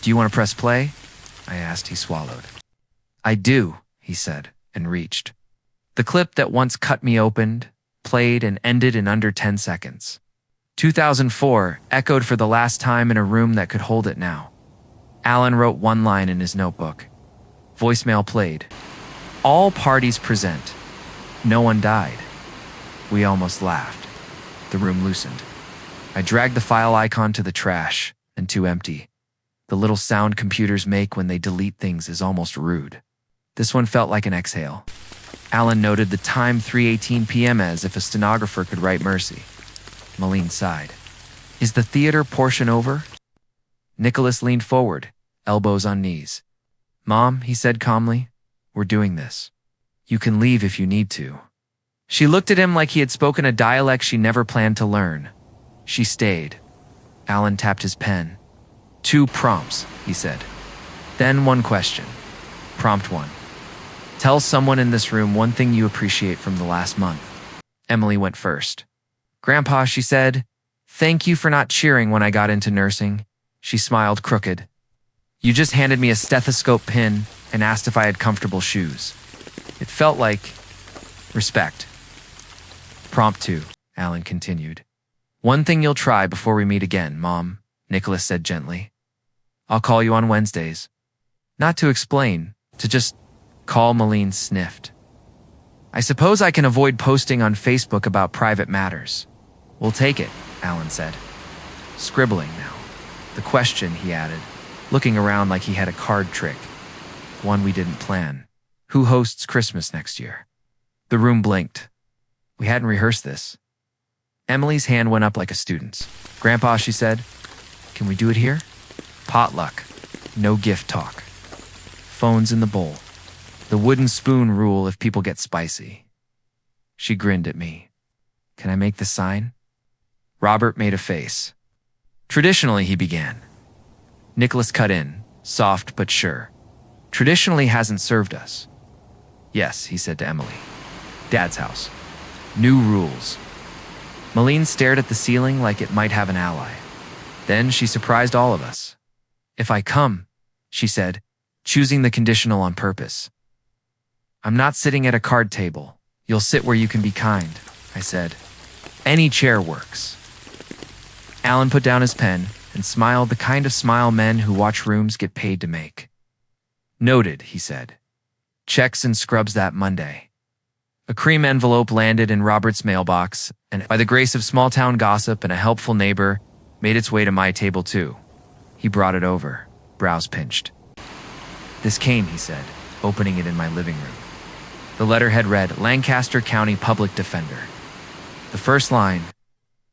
"Do you want to press play?" I asked. He swallowed. "I do," he said, and reached. The clip that once cut me opened, played, and ended in under 10 seconds. 2004 echoed for the last time in a room that could hold it now. Alan wrote one line in his notebook. Voicemail played. "All parties present. No one died." We almost laughed. The room loosened. I dragged the file icon to the trash, and too empty. The little sound computers make when they delete things is almost rude. This one felt like an exhale. Alan noted the time 3:18 p.m. as if a stenographer could write mercy. Malene sighed. "Is the theater portion over?" Nicholas leaned forward, elbows on knees. "Mom," he said calmly, "we're doing this. You can leave if you need to." She looked at him like he had spoken a dialect she never planned to learn. She stayed. Alan tapped his pen. "2 prompts," he said. "Then 1 question. Prompt 1. Tell someone in this room one thing you appreciate from the last month." Emily went first. "Grandpa," she said, "thank you for not cheering when I got into nursing." She smiled crooked. "You just handed me a stethoscope pin and asked if I had comfortable shoes. It felt like respect." "Prompt 2, Alan continued. "One thing you'll try before we meet again, Mom," Nicholas said gently. "I'll call you on Wednesdays." Not to explain, to just call. Malene sniffed. "I suppose I can avoid posting on Facebook about private matters." "We'll take it," Alan said. "Scribbling now. The question," he added, looking around like he had a card trick. "One we didn't plan. Who hosts Christmas next year?" The room blinked. We hadn't rehearsed this. Emily's hand went up like a student's. "Grandpa," she said, "can we do it here? Potluck. No gift talk. Phones in the bowl. The wooden spoon rule if people get spicy." She grinned at me. "Can I make the sign?" Robert made a face. "Traditionally," he began. Nicholas cut in, soft but sure. "Traditionally hasn't served us." "Yes," he said to Emily. "Dad's house. New rules." Malene stared at the ceiling like it might have an ally. Then she surprised all of us. "If I come," she said, choosing the conditional on purpose. "I'm not sitting at a card table. You'll sit where you can be kind," I said. "Any chair works." Alan put down his pen and smiled the kind of smile men who watch rooms get paid to make. "Noted," he said. "Checks and scrubs that Monday." A cream envelope landed in Robert's mailbox, and by the grace of small-town gossip and a helpful neighbor, made its way to my table too. He brought it over, brows pinched. "This came," he said, opening it in my living room. The letterhead read, "Lancaster County Public Defender." The first line,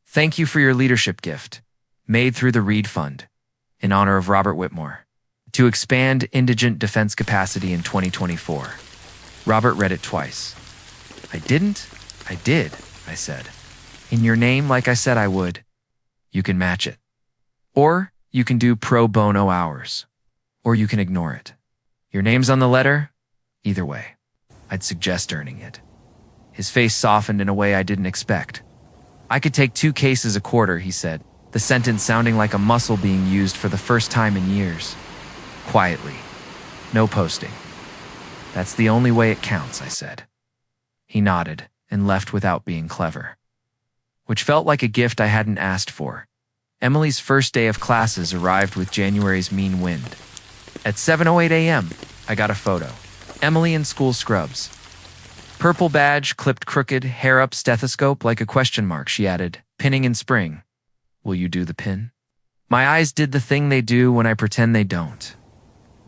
"Thank you for your leadership gift, made through the Reed Fund, in honor of Robert Whitmore, to expand indigent defense capacity in 2024. Robert read it twice. "I didn't?" "I did," I said. "In your name like I said I would. You can match it. Or you can do pro bono hours. Or you can ignore it. Your name's on the letter. Either way, I'd suggest earning it." His face softened in a way I didn't expect. "I could take 2 cases a quarter," he said, the sentence sounding like a muscle being used for the first time in years. Quietly. No posting. That's the only way it counts, I said. He nodded and left without being clever, which felt like a gift I hadn't asked for. Emily's first day of classes arrived with January's mean wind. At 7:08 a.m., I got a photo. Emily in school scrubs. Purple badge, clipped crooked, hair up, stethoscope like a question mark, she added, pinning in spring. Will you do the pin? My eyes did the thing they do when I pretend they don't.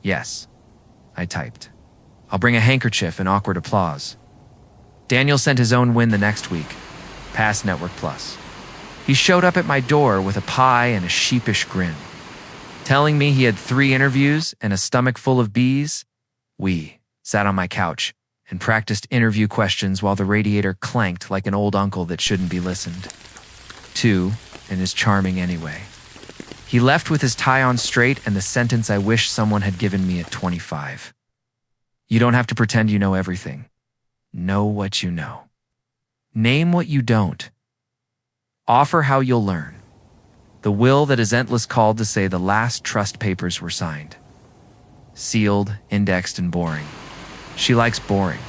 Yes, I typed. I'll bring a handkerchief and awkward applause. Daniel sent his own win the next week. Past Network Plus. He showed up at my door with a pie and a sheepish grin. Telling me he had 3 interviews and a stomach full of bees, we sat on my couch and practiced interview questions while the radiator clanked like an old uncle that shouldn't be listened to and is charming anyway. He left with his tie on straight and the sentence I wish someone had given me at 25. You don't have to pretend you know everything. Know what you know. Name what you don't. Offer how you'll learn. The will that is endless called to say the last trust papers were signed. Sealed, indexed, and boring. She likes boring.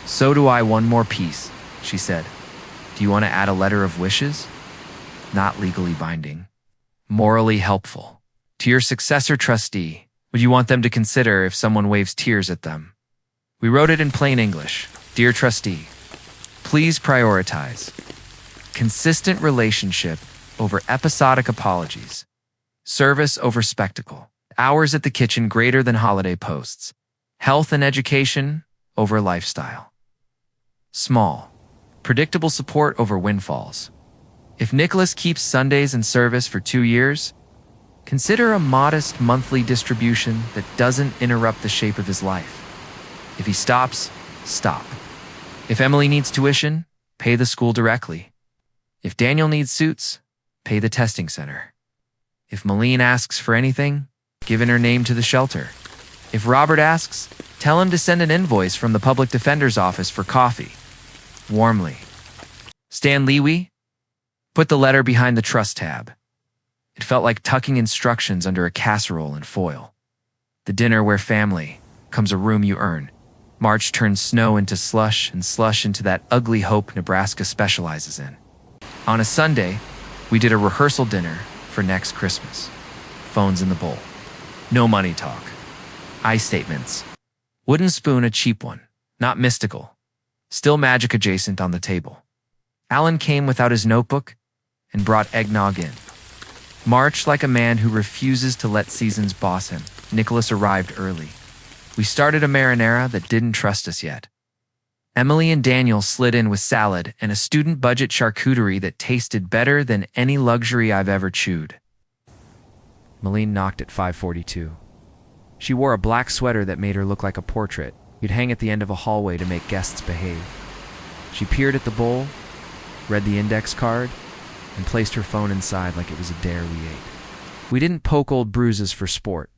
So do I. One more piece, she said. Do you want to add a letter of wishes? Not legally binding. Morally helpful. To your successor trustee, would you want them to consider if someone waves tears at them? We wrote it in plain English. Dear trustee, please prioritize consistent relationship over episodic apologies, service over spectacle, hours at the kitchen greater than holiday posts, health and education over lifestyle. Small, predictable support over windfalls. If Nicholas keeps Sundays in service for 2 years, consider a modest monthly distribution that doesn't interrupt the shape of his life. If he stops, stop. If Emily needs tuition, pay the school directly. If Daniel needs suits, pay the testing center. If Malene asks for anything, give in her name to the shelter. If Robert asks, tell him to send an invoice from the public defender's office for coffee. Warmly. Stan Lewy, put the letter behind the trust tab. It felt like tucking instructions under a casserole in foil. The dinner where family comes a room you earn. March turns snow into slush and slush into that ugly hope Nebraska specializes in. On a Sunday, we did a rehearsal dinner for next Christmas. Phones in the bowl. No money talk. I statements. Wooden spoon, a cheap one. Not mystical. Still magic adjacent on the table. Alan came without his notebook and brought eggnog in. March like a man who refuses to let seasons boss him. Nicholas arrived early. We started a marinara that didn't trust us yet. Emily and Daniel slid in with salad and a student budget charcuterie that tasted better than any luxury I've ever chewed. Malene knocked at 5:42. She wore a black sweater that made her look like a portrait you'd hang at the end of a hallway to make guests behave. She peered at the bowl, read the index card, and placed her phone inside like it was a dare we ate. We didn't poke old bruises for sport.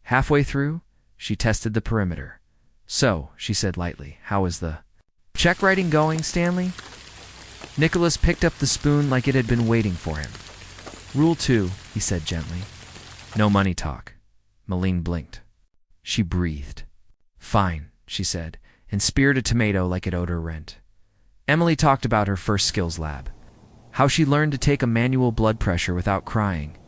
Halfway through, she tested the perimeter. So, she said lightly, how is the check writing going, Stanley? Nicholas picked up the spoon like it had been waiting for him. Rule 2, he said gently. No money talk. Malene blinked. She breathed. Fine, she said, and speared a tomato like it owed her rent. Emily talked about her first skills lab. How she learned to take a manual blood pressure without crying.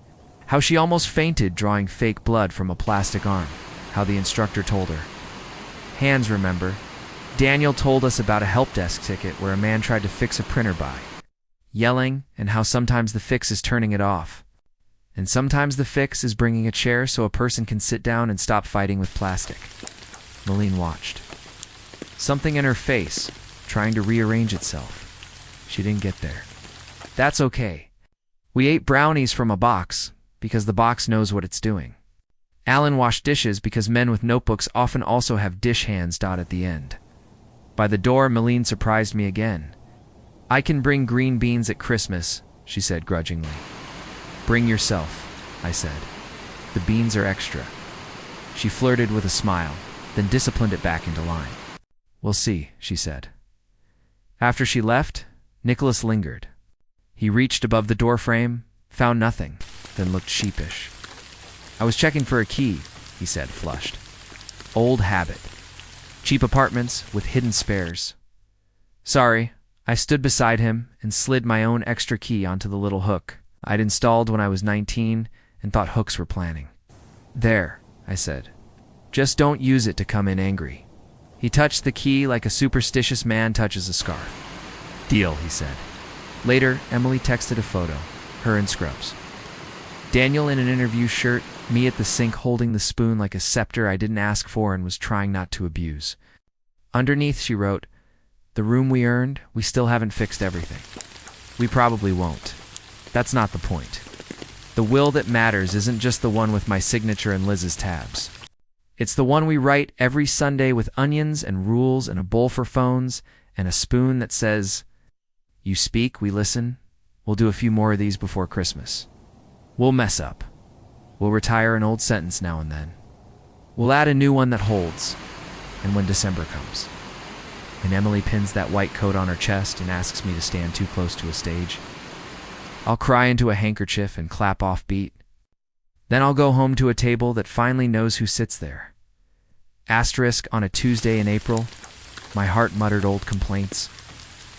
How she almost fainted drawing fake blood from a plastic arm. How the instructor told her. Hands, remember? Daniel told us about a help desk ticket where a man tried to fix a printer by yelling, and how sometimes the fix is turning it off. And sometimes the fix is bringing a chair so a person can sit down and stop fighting with plastic. Malene watched. Something in her face, trying to rearrange itself. She didn't get there. That's okay. We ate brownies from a box, because the box knows what it's doing. Alan washed dishes because men with notebooks often also have dish hands at the end. By the door, Malene surprised me again. I can bring green beans at Christmas, she said grudgingly. Bring yourself, I said. The beans are extra. She flirted with a smile, then disciplined it back into line. We'll see, she said. After she left, Nicholas lingered. He reached above the doorframe, found nothing, then looked sheepish. I was checking for a key, he said, flushed. Old habit. Cheap apartments with hidden spares. Sorry, I stood beside him and slid my own extra key onto the little hook I'd installed when I was 19 and thought hooks were planning. There, I said. Just don't use it to come in angry. He touched the key like a superstitious man touches a scarf. Deal, he said. Later, Emily texted a photo, her in scrubs. Daniel in an interview shirt, me at the sink holding the spoon like a scepter I didn't ask for and was trying not to abuse. Underneath, she wrote, "The room we earned, we still haven't fixed everything. We probably won't. That's not the point. The will that matters isn't just the one with my signature and Liz's tabs. It's the one we write every Sunday with onions and rules and a bowl for phones and a spoon that says, 'You speak, we listen. We'll do a few more of these before Christmas. We'll mess up. We'll retire an old sentence now and then. We'll add a new one that holds. And when December comes.'" And Emily pins that white coat on her chest and asks me to stand too close to a stage. I'll cry into a handkerchief and clap off beat. Then I'll go home to a table that finally knows who sits there. Asterisk on a Tuesday in April. My heart muttered old complaints.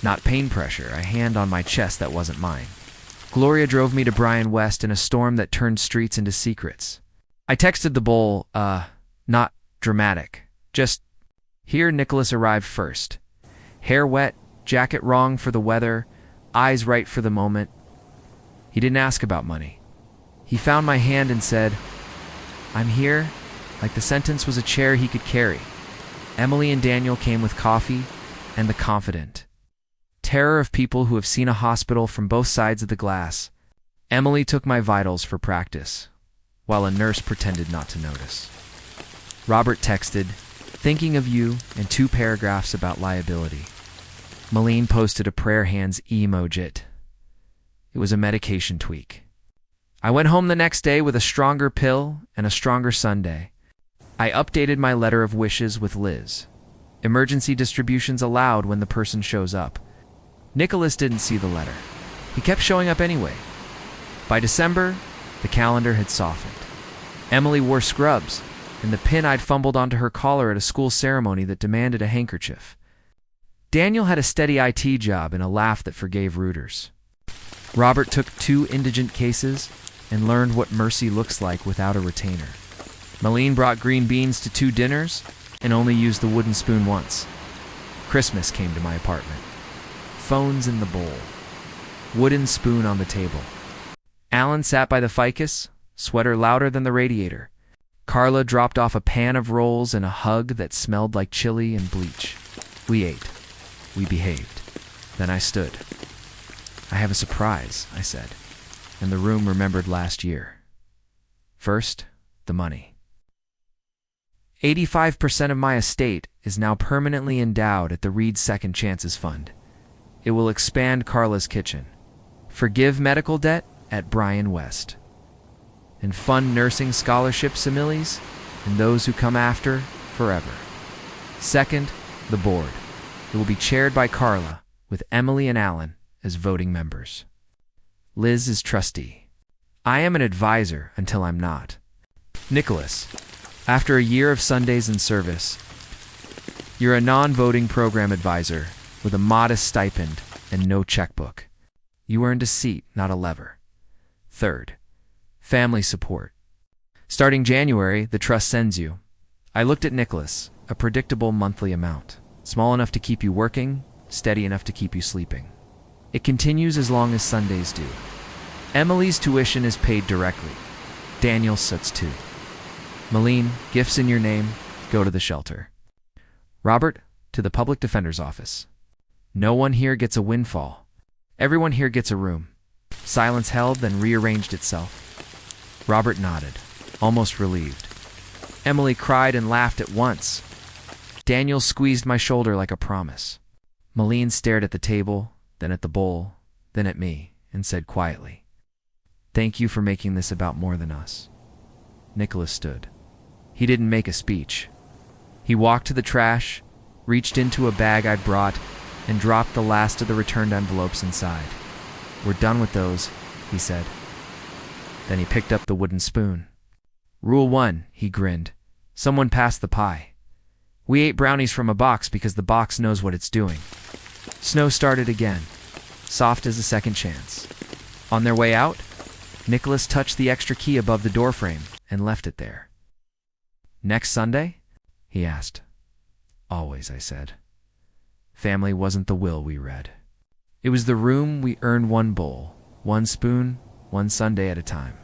Not pain pressure, a hand on my chest that wasn't mine. Gloria drove me to Bryan West in a storm that turned streets into secrets. I texted the bowl, not dramatic. Just, here Nicholas arrived first. Hair wet, jacket wrong for the weather, eyes right for the moment. He didn't ask about money. He found my hand and said, "I'm here," like the sentence was a chair he could carry. Emily and Daniel came with coffee and the confident terror of people who have seen a hospital from both sides of the glass. Emily took my vitals for practice, while a nurse pretended not to notice. Robert texted, "Thinking of you," and 2 paragraphs about liability. Malene posted a prayer hands emoji. It was a medication tweak. I went home the next day with a stronger pill and a stronger Sunday. I updated my letter of wishes with Liz. Emergency distributions allowed when the person shows up. Nicholas didn't see the letter. He kept showing up anyway. By December, the calendar had softened. Emily wore scrubs, and the pin I'd fumbled onto her collar at a school ceremony that demanded a handkerchief. Daniel had a steady IT job and a laugh that forgave rooters. Robert took 2 indigent cases and learned what mercy looks like without a retainer. Malene brought green beans to 2 dinners and only used the wooden spoon once. Christmas came to my apartment. Phones in the bowl. Wooden spoon on the table. Alan sat by the ficus, sweater louder than the radiator. Carla dropped off a pan of rolls and a hug that smelled like chili and bleach. We ate. We behaved. Then I stood. "I have a surprise," I said, and the room remembered last year. First, the money. 85% of my estate is now permanently endowed at the Reed Second Chances Fund. It will expand Carla's kitchen, forgive medical debt at Bryan West, and fund nursing scholarship similes and those who come after forever. Second, the board. It will be chaired by Carla, with Emily and Alan as voting members. Liz is trustee. I am an advisor until I'm not. Nicholas, after a year of Sundays in service, you're a non-voting program advisor with a modest stipend and no checkbook. You earned a seat, not a lever. Third, family support. Starting January, the trust sends you. I looked at Nicholas, a predictable monthly amount. Small enough to keep you working, steady enough to keep you sleeping. It continues as long as Sundays do. Emily's tuition is paid directly. Daniel's suits too. Malene, gifts in your name, go to the shelter. Robert, to the public defender's office. No one here gets a windfall. Everyone here gets a room. Silence held, then rearranged itself. Robert nodded, almost relieved. Emily cried and laughed at once. Daniel squeezed my shoulder like a promise. Malene stared at the table, then at the bowl, then at me, and said quietly, "Thank you for making this about more than us." Nicholas stood. He didn't make a speech. He walked to the trash, reached into a bag I'd brought, and dropped the last of the returned envelopes inside. "We're done with those," he said. Then he picked up the wooden spoon. "Rule 1, he grinned. Someone pass the pie." We ate brownies from a box because the box knows what it's doing. Snow started again, soft as a second chance. On their way out, Nicholas touched the extra key above the doorframe and left it there. Next Sunday? He asked. Always, I said. Family wasn't the will we read. It was the room we earned one bowl, one spoon, one Sunday at a time.